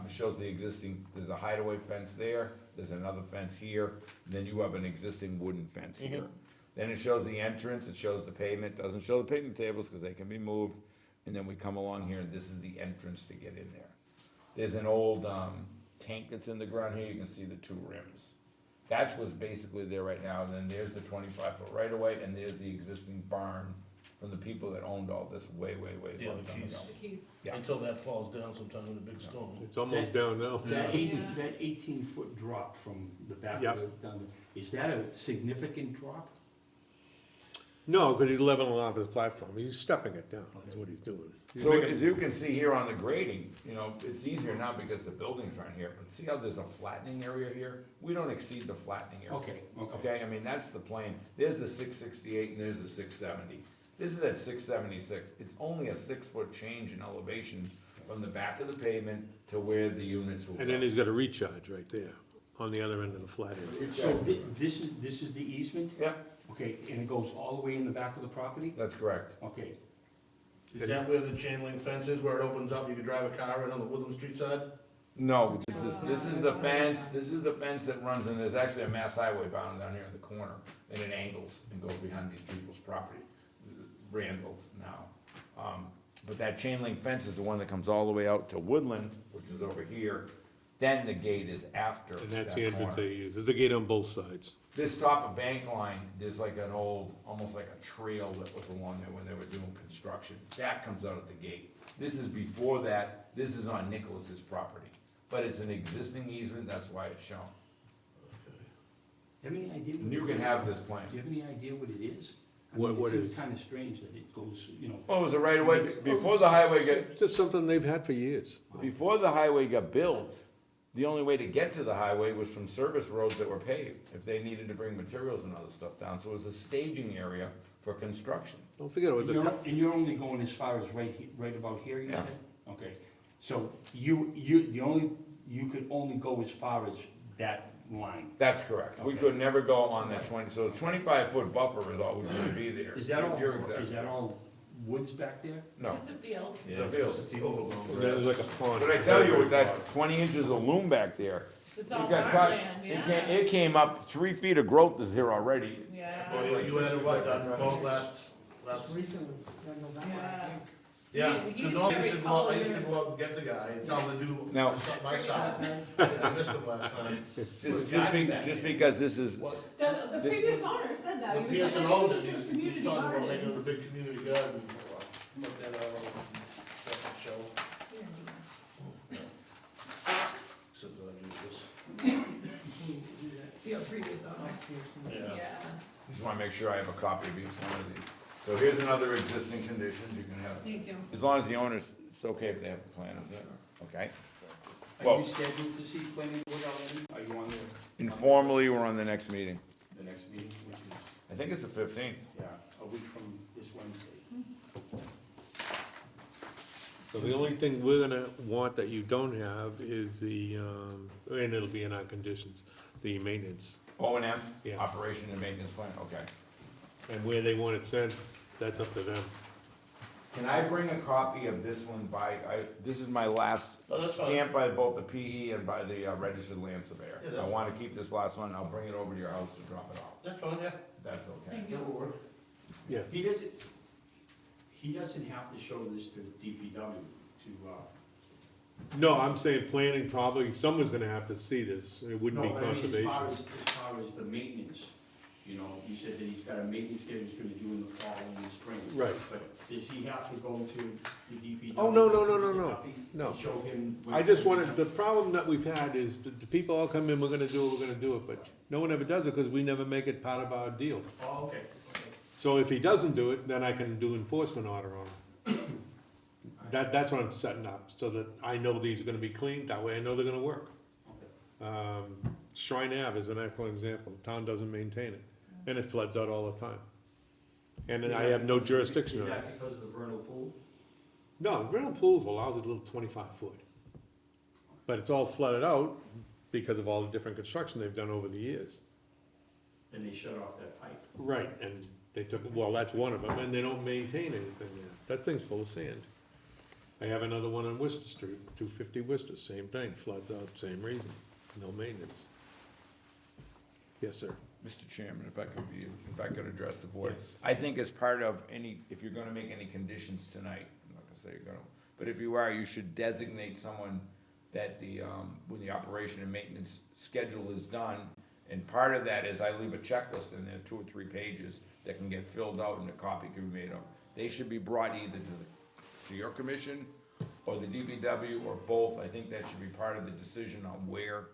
It shows the existing, there's a hideaway fence there, there's another fence here, and then you have an existing wooden fence here. Then it shows the entrance, it shows the pavement, doesn't show the picnic tables because they can be moved, and then we come along here and this is the entrance to get in there. There's an old, tank that's in the ground here, you can see the two rims. That's what's basically there right now, and then there's the 25-foot right of way, and there's the existing barn from the people that owned all this way Yeah, long the time keys. ago. The Keats. Yeah. Until that falls down sometime in a big storm. It's almost down now. That 18-foot drop from the back Yep. of the, down, is that a significant drop? No, because he's leveling off his platform, he's stepping it down, is what he's doing. He's So making- as you can see here on the grading, you know, it's easier now because the buildings aren't here, but see how there's a flattening area here? We don't exceed the flattening area. Okay, okay. Okay, I mean, that's the plane, there's the 668 and there's the 670. This is at 676, it's only a 6-foot change in elevation from the back of the pavement to where the units will go. And then he's got a recharge right there, on the other end of the flat area. So this is the easement? Yeah, Okay, and it goes all the way in the back of the property? that's correct. Okay, Is that where the chain link fence is, where it opens up, you can drive a car in on the Woodland Street side? No, this is the fence that runs, and there's actually a mass highway bound down here in the corner, and it angles and goes behind these people's property, Randall's now. But that chain link fence is the one that comes all the way out to Woodland, which is over here, then the gate is after And that that's the entrance corner. they use, there's a gate on both sides. This top of Bank Line, there's like an old, almost like a trail that was along there when they were doing construction. That comes out at the gate. This is before that, this is on Nicholas's property. But it's an existing easement, that's why it's shown. do you have any idea? And what you it can is? have this plan. Do you have any idea what it is? I What- mean, what it seems is? kinda strange that it goes, you know, Well, it was a right of way, before the highway got, It's just something they've had for years. before the highway got built, the only way to get to the highway was from service roads that were paved, if they needed to bring materials and other stuff down. So it was a staging area for construction. Don't forget, it was a, and you're only going as far as right about here, you Yeah. said? Okay, so you could only go as far as that line. That's correct. We Okay. could never go on that 20, so the 25-foot buffer is always gonna be there. Is that all, You're exactly is that all woods back there? No. Just a field. It's a field. there's like a pond. But I tell you, with that 20 inches of loom back there, It's it all got cut. farmland, It came up 3 feet of growth is here already. Yeah, You had it, what, done, both last, Recently, November, I yeah. think. Yeah, He because just normally I very used to go out, I cold used to years. go out and get the guy and tell him to do Now- something my side. I missed him last time. Just because this is, What, The This- previous owner said that. when He was Pearson like, owned "I it, think we should do a he was community talking about garden." making it a big community garden, but then, that show, except that I use this. The previous owner. Yeah. Yeah. just wanna make sure I have a copy of each one of these. So here's another existing condition, you can have, Thank you. as long as the owners, it's okay if they have a plan, is it? Okay? Are Well- you scheduled to see planning board already? Are you on the? Informally, we're on the next meeting. The next meeting, which is, I think it's the 15th. yeah, a week from this Wednesday. So the only thing we're gonna want that you don't have is the, and it'll be in our conditions, the maintenance. O&M, Yeah. operation and maintenance plan, okay. And where they want it sent, that's up to them. Can I bring a copy of this one this is my last Oh, that's fine. stamped by both the PE and by the registered land surveyor. Yeah, I that's wanna keep this last one, I'll bring it over to your house to drop it off. That's fine, yeah, That's okay. Thank that will you. work. Yes. He doesn't have to show this to DPW to, No, I'm saying planning probably, someone's gonna have to see this, it wouldn't no, be but I mean, conservation. as far as the maintenance, you know, you said that he's got a maintenance schedule he's gonna do in the fall and in the spring. Right. But does he have to go to the DPW? Oh, no, no, no, Mr. no, no. Duffy, No. and show him? what I it's just gonna wanted, be? the problem that we've had is the people all come in, we're gonna do it, but no one ever does it, cause we never make it part of our deal. Oh, okay, okay. So if he doesn't do it, then I can do enforcement order on him. That's what I'm setting up, so that I know these are gonna be clean, that way I know they're gonna work. Okay. Shrine Ave is an excellent example, the town doesn't maintain it, and it floods out all the time. And then I have no jurisdiction Is on it. that because of the vernal pool? No, vernal pools allows a little 25 foot. But it's all flooded out because of all the different construction they've done over the years. And they shut off that pipe? Right, and they took, well, that's one of them, and they don't maintain anything there. That thing's full of sand. I have another one on Worcester Street, 250 Worcester, same thing, floods out, same reason, no maintenance. Yes, sir. Mr. Chairman, if I could address the board. Yes. I think as part of if you're gonna make any conditions tonight, I'm not gonna say you're gonna, but if you are, you should designate someone that when the operation and maintenance schedule is done, and part of that is I leave a checklist in there, 2 or 3 pages, that can get filled out and a copy can be made of. They should be brought either to your commission or the DPW or both. I think that should be part of the decision on where,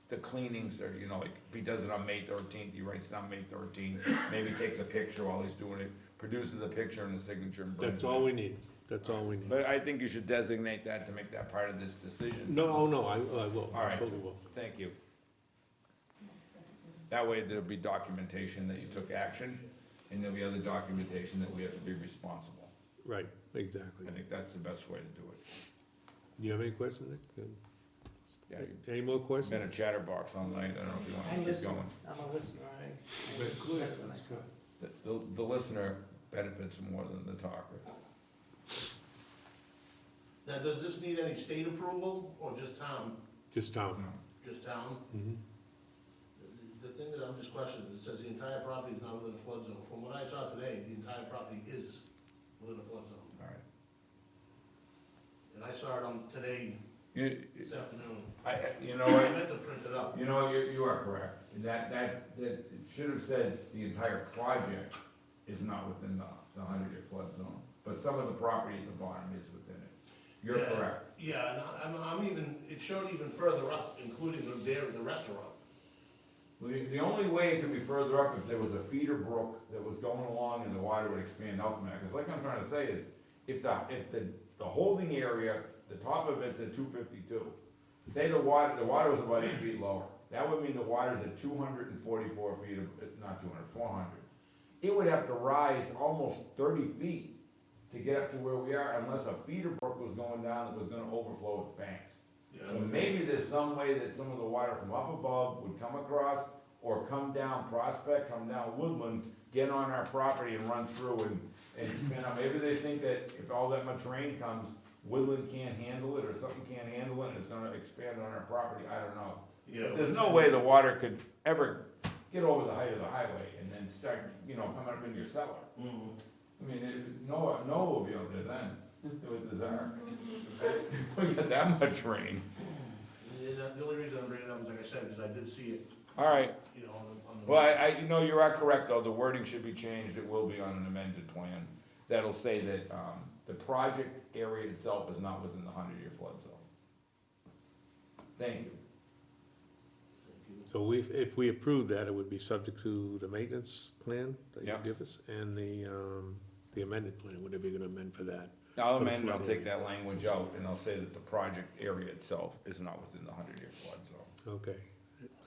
the cleanings are, like, if he does it on May 13th, he writes down May 13th, maybe takes a picture while he's doing it, produces a picture and a signature and brings it. That's all we need, that's all we need. But I think you should designate that to make that part of this decision. No, oh, no, I will, All right. absolutely will. Thank you. That way there'll be documentation that you took action, and there'll be other documentation that we have to be responsible. Right, exactly. I think that's the best way to do it. Do you have any questions, Nick? Good. Yeah, you've Any more questions? been a chatterbox all night, I don't know if you I wanna keep listen, going. I'm a listener, The listener benefits more than the talker. Now, does this need any state approval or just town? Just town. Just town? Mhm. The thing that I'm just questioning, it says the entire property is not within a flood zone. From what I saw today, the entire property is within a flood zone. All right. And I saw it on today, this afternoon. You know I what? meant to print it up. You know, you are correct. That it should have said the entire project is not within the 100-year flood zone, but some of the property at the bottom is within it. You're Yeah. correct. Yeah, and I'm even, it showed even further up, including the restaurant. Well, the only way it could be further up if there was a feeder brook that was going along and the water would expand out from that. Because like I'm trying to say is, if the holding area, the top of it's at 252. Say the water was about 8 feet lower. That would mean the water's at 244 feet, not 200, 400. It would have to rise almost 30 feet to get up to where we are unless a feeder brook was going down that was gonna overflow its banks. So maybe there's some way that some of the water from up above would come across or come down Prospect, come down Woodland, get on our property and run through and spin out. Maybe they think that if all that much rain comes, Woodland can't handle it or something can't handle it and it's gonna expand on our property, I don't know. Yeah. There's no way the water could ever get over the height of the highway and then start, coming up in your cellar. Mhm. I mean, Noah will be up there then, with his ark. We got that much rain. And the only reason I'm bringing it up is, like I said, because I did see it, All right, you know, on the. well, you know, you are correct, though, the wording should be changed, it will be on an amended plan. That'll say that, the project area itself is not within the 100-year flood zone. Thank you. So if we approve that, it would be subject to the maintenance plan that you Yep. give us and the amended plan, whatever you're gonna amend for that. I'll For the amend, I'll flood take area. that language out, and I'll say that the project area itself is not within the 100-year flood zone. Okay.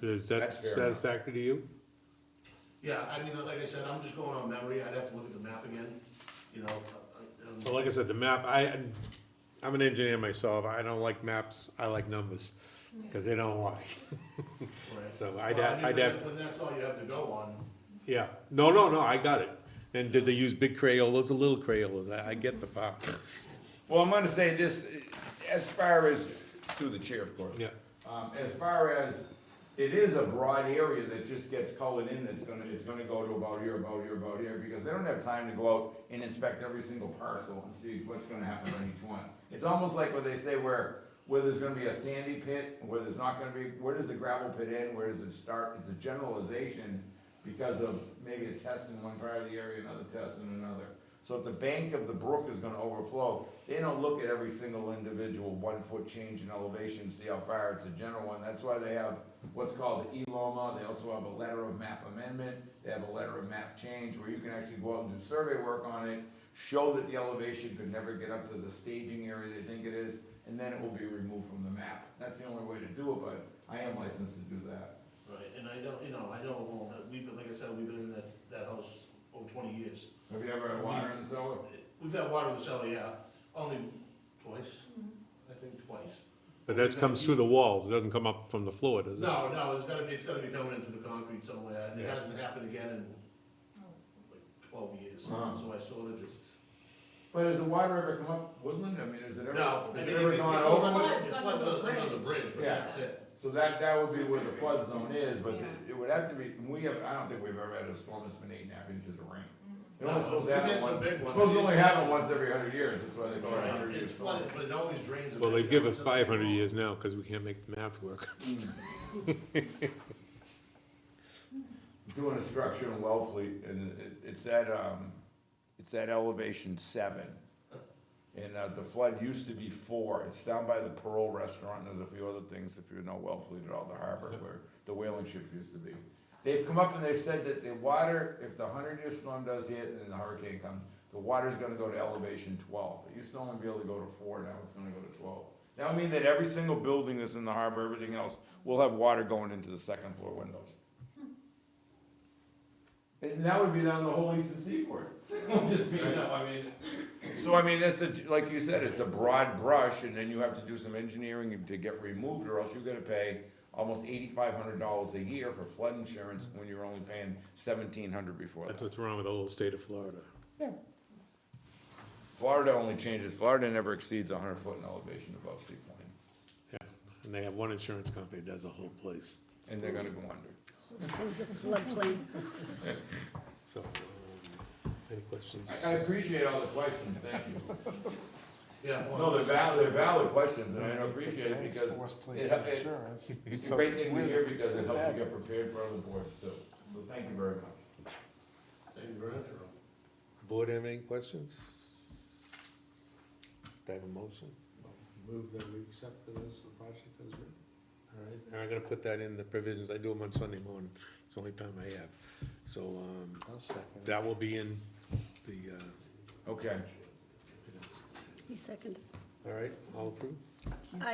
Is that That's fair enough. satisfactory to you? Yeah, I mean, like I said, I'm just going on memory, I'd have to look at the map again, you know. So like I said, the map, I'm an engineer myself, I don't like maps, I like numbers, because they don't lie. Right. So Well, I'd I mean, have, but that's all you have to go on. yeah, no, I got it. And did they use big Crayolas or little Crayolas? I get the part. Well, I'm gonna say this, as far as, through the chair, of course. Yeah. As far as, it is a broad area that just gets colored in, it's gonna go to about here, because they don't have time to go out and inspect every single parcel and see what's gonna happen on each one. It's almost like what they say where there's gonna be a sandy pit, where there's not gonna be, where does the gravel pit end, where does it start? It's a generalization because of maybe a test in one part of the area, another test in another. So if the bank of the brook is gonna overflow, they don't look at every single individual 1 foot change in elevation, see how far, it's a general one. That's why they have what's called the ELOMA, they also have a letter of map amendment, they have a letter of map change, where you can actually go out and do survey work on it, show that the elevation could never get up to the staging area they think it is, and then it will be removed from the map. That's the only way to do it, but I am licensed to do that. Right, and I don't, you know, well, we've been, like I said, we've been in that house over 20 years. Have you ever had water in the cellar? We've had water in the cellar, yeah, only twice, I think twice. But that comes through the walls, it doesn't come up from the floor, does it? No, it's gotta be coming into the concrete somewhere, and it Yeah. hasn't happened again in like 12 years, Uh-huh. so I sort of just. But has the water ever come up Woodland? I mean, is it ever, No, I has mean, it ever it gone goes over? under, Floods it under floods the under the bridge. bridge, but Yeah. that's it. So that would be where the flood zone is, but Yeah. it would have to be, I don't think we've ever had a storm that's been 8.5 inches of rain. It No, only supposed to we've happen had some once, big ones. supposed to only happen once every 100 years, that's why they call it Right, 100 years. it's flooded, but it always drains. Well, they give us 500 years now, because we can't make the math work. Doing a structure in Wellfleet, and it's at elevation 7. And the flood used to be 4, it's down by the Pearl Restaurant, and there's a few other things, if you know Wellfleet at all, the harbor, where the whaling ships used to be. They've come up and they've said that the water, if the 100-year storm does hit and then the hurricane comes, the water's gonna go to elevation 12. It used to only be able to go to 4, now it's gonna go to 12. That would mean that every single building that's in the harbor, everything else, will have water going into the second floor windows. And that would be down the whole eastern seaboard. Just being, I mean, so I mean, that's like you said, it's a broad brush, and then you have to do some engineering to get removed, or else you're gonna pay almost $8,500 a year for flood insurance when you're only paying $1,700 before That's that. what's wrong with the whole state of Florida. Florida only changes, Florida never exceeds 100 foot in elevation above sea point, Yeah, and they have one insurance company that does the whole place. and they're gonna go under. This thing's a floodplain. So, any questions? I appreciate all the questions, thank you. Yeah. No, they're valid questions, and I appreciate it because it's a great thing to hear because it helps you get prepared for other boards too. So thank you very much. Thank you very much. Board have any questions? Do I have a motion? Move that we accept it as the project as written. All right, and I'm gonna put that in the provisions, I do them on Sunday morning, it's the only time I have. So, I'll second it. that will be in the, Okay. He seconded. all right, all approved? I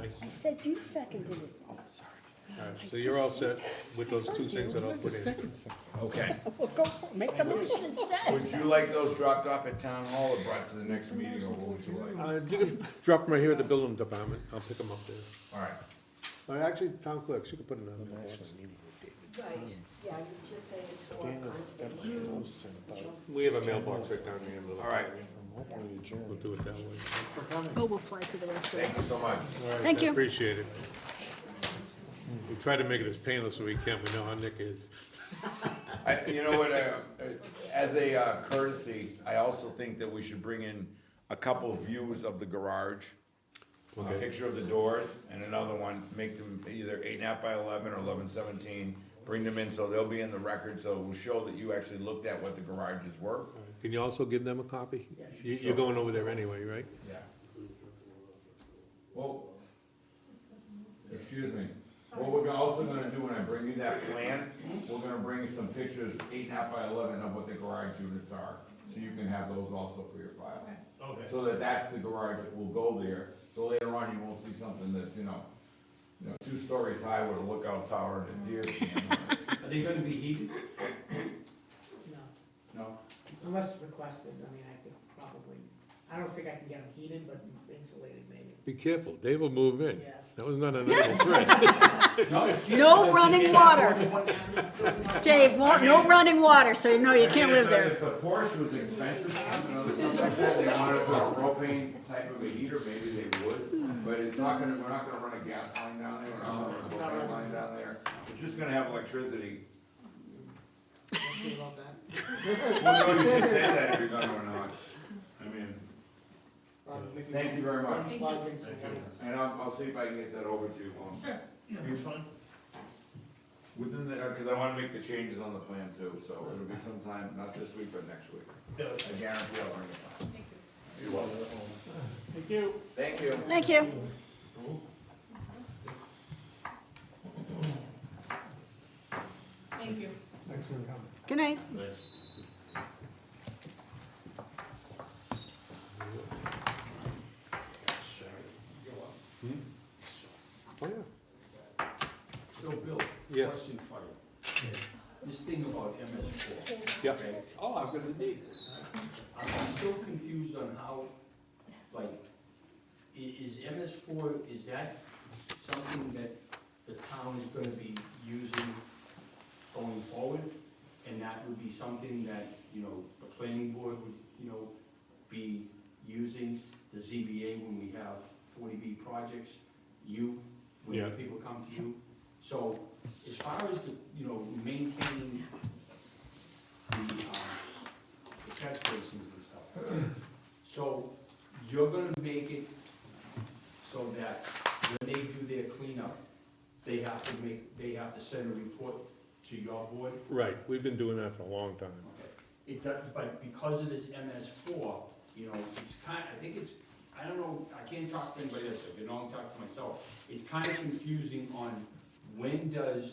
Aye. said you seconded it. All right, so you're all set with those two things that I'll put in. Okay. Well, go for it. Make the motion instead. Would you like those dropped off at town hall or brought to the next meeting, or what would you like? You can drop them right here at the building department, I'll pick them up there. All right. Actually, town clerk, she could put them in the mailbox. Right, yeah, you just say it's for conservation. We have a mailbox right down here. All right. We'll do it that way. Oh, we'll fly to the rest of Thank it. you so much. All right, Thank I you. appreciate it. try to make it as painless as we can, we know how Nick is. You know what, as a courtesy, I also think that we should bring in a couple of views of the garage. A Okay. picture of the doors and another one, make them either 8.5 by 11 or 11/17. Bring them in so they'll be in the record, so it will show that you actually looked at what the garages were. Can you also give them a copy? Yeah, You're going over there anyway, right? Yeah. Well, excuse me, what we're also gonna do when I bring you that plan, we're gonna bring you some pictures, 8.5 by 11 of what the garage units are, so you can have those also for your file. Okay. So that's the garage that will go there, so later on you won't see something that's, 2 stories high with a lookout tower and a deer. Are they gonna be heated? No, No? unless requested, I mean, I could probably, I don't think I can get them heated, but insulated maybe. Be careful, Dave will move in. Yeah. That was not an idle threat. No running water. Dave, no running water, so you know you can't live there. If the Porsche was expensive, something like that, they wanted to put a propane type of a heater, maybe they would. But we're not gonna run a gas line down there, we're not gonna run a propane line down there. We're just gonna have electricity. We'll see about that. Well, no, you should say that if you're gonna or not. I mean, Maybe thank you very much. plug in some lights. And I'll see if I can get that over to you. Sure. Yeah, it's fine. Within the, cause I wanna make the changes on the plan too, so it'll be sometime, not this week, but next week. Yeah, I guarantee I'll bring it back. Thank you. You're welcome. Thank you. Thank you. Thank you. Thank you. Good night. Oh, yeah. So, Bill, Yes. question for you. This thing about MS4. Yeah. okay? Oh, I'm gonna need. I'm still confused on how, like, is MS4, is that something that the town is gonna be using going forward? And that would be something that, the planning board would, be using, the ZBA when we have 40B projects, when Yeah. people come to you? So, as far as the, maintaining the catch basins and stuff. So, you're gonna make it so that when they do their cleanup, they have to send a report to your board? Right, we've been doing that for a long time. Okay. It does, but because of this MS4, it's I don't know, I can't talk to anybody else, I can only talk to myself. It's kind of confusing on when does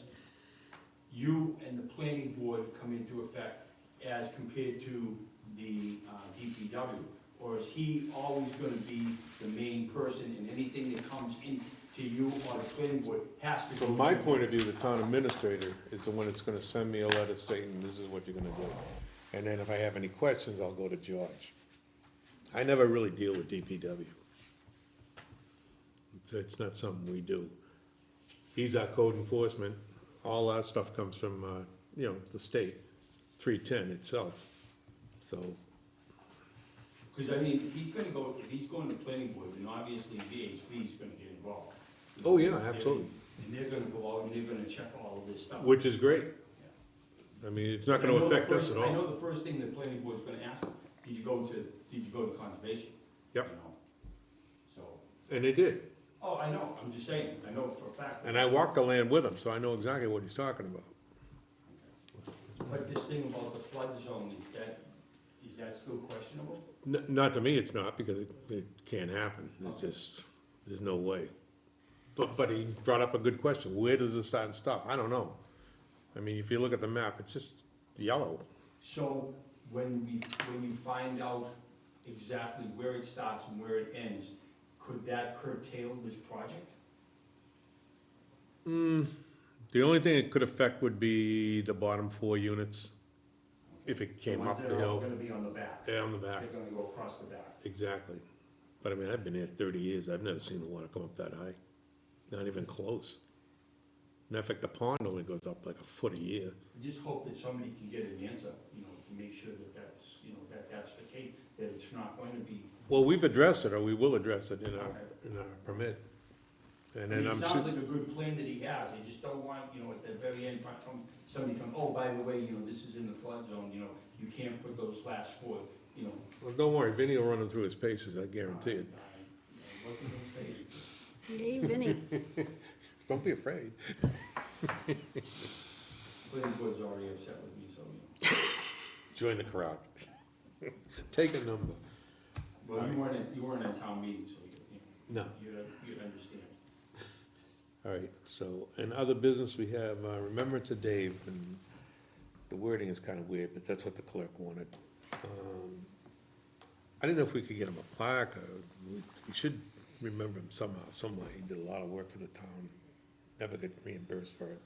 you and the planning board come into effect as compared to the DPW? Or is he always gonna be the main person and anything that comes in to you or the planning board has to go? From my point of view, the town administrator is the one that's gonna send me a letter saying, this is what you're gonna do. And then if I have any questions, I'll go to George. I never really deal with DPW. It's not something we do. He's our code enforcement, all our stuff comes from, the state, 310 itself, so. Because I mean, if he's going to planning board, then obviously VHB is gonna get involved. Oh, yeah, absolutely. And they're gonna go out and they're gonna check all of this stuff. Which is great. I mean, it's not gonna affect us at I know all. the first thing the planning board's gonna ask, did you go to conservation? Yep. You know? So, And they did. oh, I know, I'm just saying, I know for a fact. And I walked the land with him, so I know exactly what he's talking about. But this thing about the flood zone, is that still questionable? Not to me, it's not, because it can't happen. It's just, there's no way. But he brought up a good question. Where does it start and stop? I don't know. I mean, if you look at the map, it's just yellow. So, when you find out exactly where it starts and where it ends, could that curtail this project? The only thing it could affect would be the bottom 4 units, if it came The ones up that the are all hill. gonna be on the back. Yeah, on the back, They're gonna go across the back. exactly. But I mean, I've been here 30 years, I've never seen the water come up that high. Not even close. Matter of fact, the pond only goes up like a foot a year. I just hope that somebody can get an answer, to make sure that that's the case, that it's not going to be. Well, we've addressed it, or we will address it in our permit. And I mean, then it I'm sounds su- like a good plan that he has, I just don't want, you know, at the very end, somebody come, oh, by the way, you know, this is in the flood zone, you know, you can't put those last four, you know. well, don't worry, Vinnie will run him through his paces, I guarantee it. What can I say? Hey, Vinnie. Don't be afraid. Planning board's already upset with me, so, you know. Join the crowd. Take a number. Well, you weren't at town meeting, so you No. know, you'd understand. All right, so, in other business, we have, remember to Dave, and the wording is kind of weird, but that's what the clerk wanted. I didn't know if we could get him a plaque, or we should remember him somehow, someway. He did a lot of work for the town, never got reimbursed for it.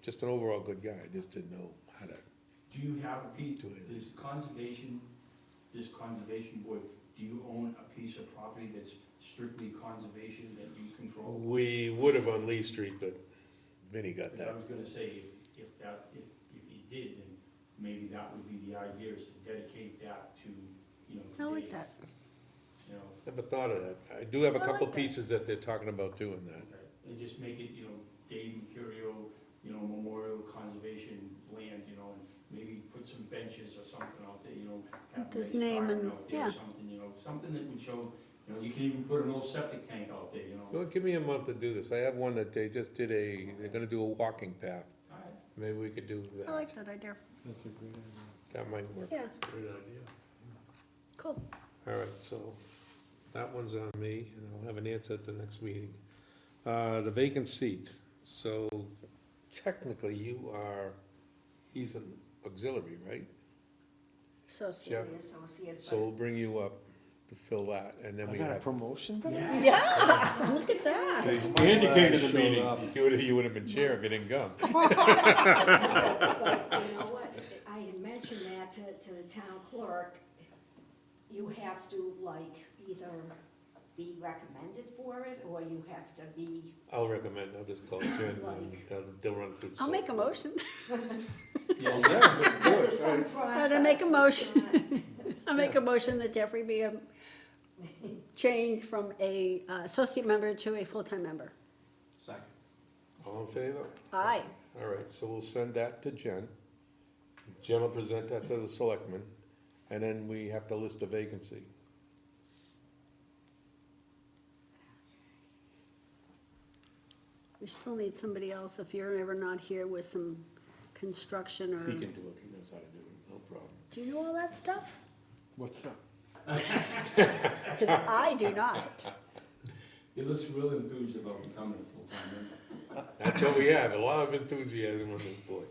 Just an overall good guy, just didn't know how to. Do you have a piece, Do it. this conservation board, do you own a piece of property that's strictly conservation that you control? We would have on Lee Street, but Vinnie got Because I that. was gonna say, if you did, then maybe that would be the idea, is to dedicate that to, you know, I to like Dave, that. you know, Never thought of that. I do have a I couple like that. pieces that they're talking about doing that. okay, and just make it, you know, Dave Mercurio, you know, Memorial Conservation Land, you know, and maybe put some benches or something out there, you know, have a His nice name garden and- out there yeah. or something, you know, something that would show, you know, you can even put an old septic tank out there, you know. Well, give me a month to do this. I have one that they just did they're gonna do a walking path. All right. Maybe we could do I that. like that idea. That's a great idea. That might work. Yeah, Great idea. cool. All right, so that one's on me, and I'll have an answer at the next meeting. The vacant seat, so technically he's an auxiliary, right? Associate. Jeff, The associate, so we'll bring you up to fill that, and then I we got a have. promotion today? Yeah, look at that. Andy came to the Showed meeting. up. You would have been chair if you didn't come. but you know what, I had mentioned that to the town clerk. You have to like either be recommended for it, or you have to be, I'll recommend, I'll just call Jen, and they'll run through the. I'll make a motion. Yeah, there's some process. to make a motion. It's not- I'll make a motion that Jeffrey be changed from a associate member to a full-time member. Second. All in favor? Aye. All right, so we'll send that to Jen. Jen will present that to the selectmen, and then we have to list a vacancy. We still need somebody else if you're ever not here with some construction or, He can do it, he knows how to do it, no problem. do you know all that stuff? What's that? Because I do not. he looks real enthused about becoming a full-time member. That's what we have, a lot of enthusiasm on this board.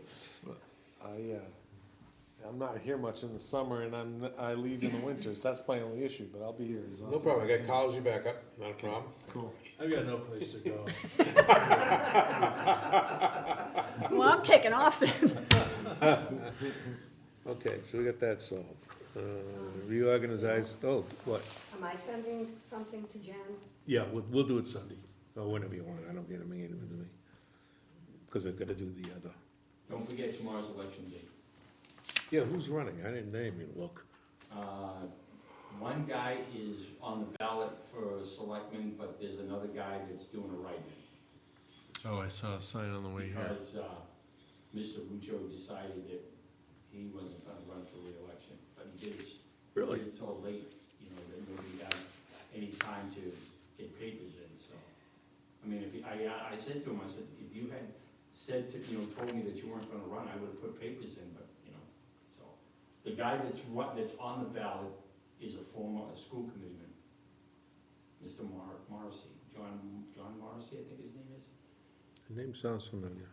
I'm not here much in the summer and I leave in the winters. That's my only issue, but I'll be here as often No problem, as I got collars you back up, not a problem. Cool. I've got no place to go. Well, I'm taking off then. Okay, so we got that solved. Reorganize, oh, what? Am I sending something to Jen? Yeah, we'll do it Sunday, or whenever you want, I don't get a meeting with me. Because I've gotta do the other. Don't forget tomorrow's election day. Yeah, who's running? I didn't even look. One guy is on the ballot for selectman, but there's another guy that's doing a write-in. Oh, I saw a sign on the way here. Because, Mr. Ruccio decided that he wasn't gonna run for reelection, but he did it. Really? He did it so late, you know, that nobody had any time to get papers in, so. I mean, I said to him, I said, if you had said to, you know, told me that you weren't gonna run, I would've put papers in, but, you know, so. The guy that's on the ballot is a former school committeeman, Mr. Morrissey, John Morrissey, I think his name is. The name sounds familiar.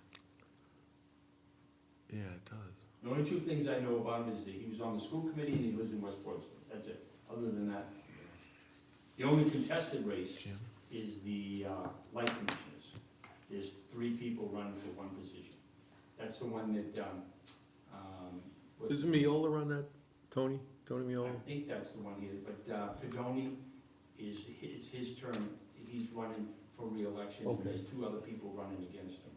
Yeah, it does. The only two things I know about him is that he was on the school committee and he lives in West Boylston, that's it. Other than that, the only contested race Jim? is the light commissioners. There's 3 people running for one position. That's the one that, Isn't Miola on that, Tony I Miola? think that's the one he is, but Pedoni it's his term, he's running for reelection, and Okay. there's 2 other people running against him.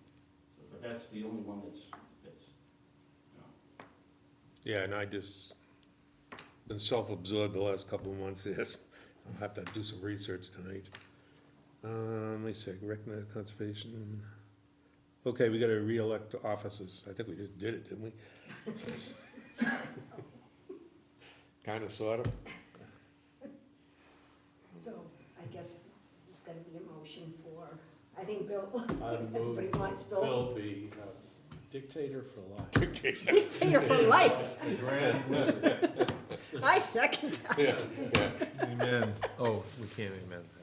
So, but that's the only one that's, you know. Yeah, and I just been self-absorbed the last couple of months, yes. I'll have to do some research tonight. Let me see, recognize conservation. Okay, we gotta re-elect officers. I think we just did it, didn't we? Kinda, sorta. So I guess there's gotta be a motion for, I think Bill, I everybody move wants Bill Bill be dictator for life. to dictator for life. Grand. I second that. Yeah, yeah. Amen. Oh, we can't amend that.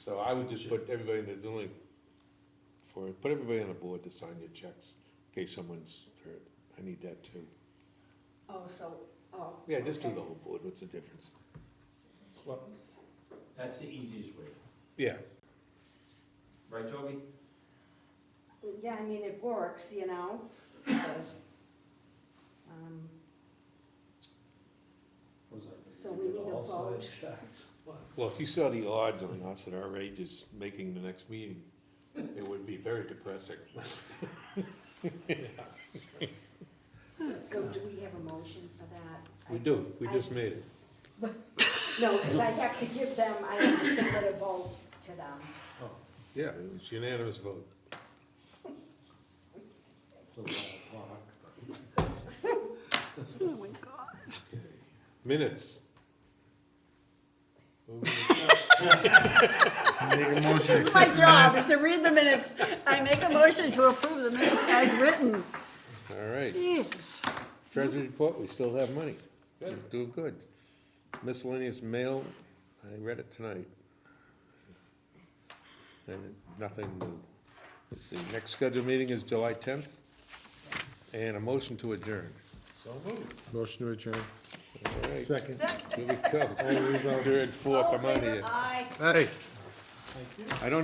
So I would just put everybody, there's only, put everybody on the board to sign your checks, in case someone's hurt. I need that too. Oh, so, oh. Yeah, just do okay. the whole board, what's the difference? That's the easiest way, Yeah, right, Toby? Yeah, I mean, it works, you know, but, so we need a vote. well, if you saw the odds on us at our ages making the next meeting, it would be very depressing. So do we have a motion for that? We do, we just made it. No, because I have to give them, I have to submit a vote to them. Yeah, it was unanimous vote. Oh my God. Minutes. This is my job, is to read the minutes. I make a motion to approve the minutes as written. All right. Jesus. Treasury report, we still have money. We're doing good. Miscellaneous mail, I read it tonight. And nothing new. Let's see, next scheduled meeting is July 10th. And a motion to adjourn. Motion to adjourn. All right. Second. Here we go. Third, fourth, I'm out of here. Aye. Hey. I don't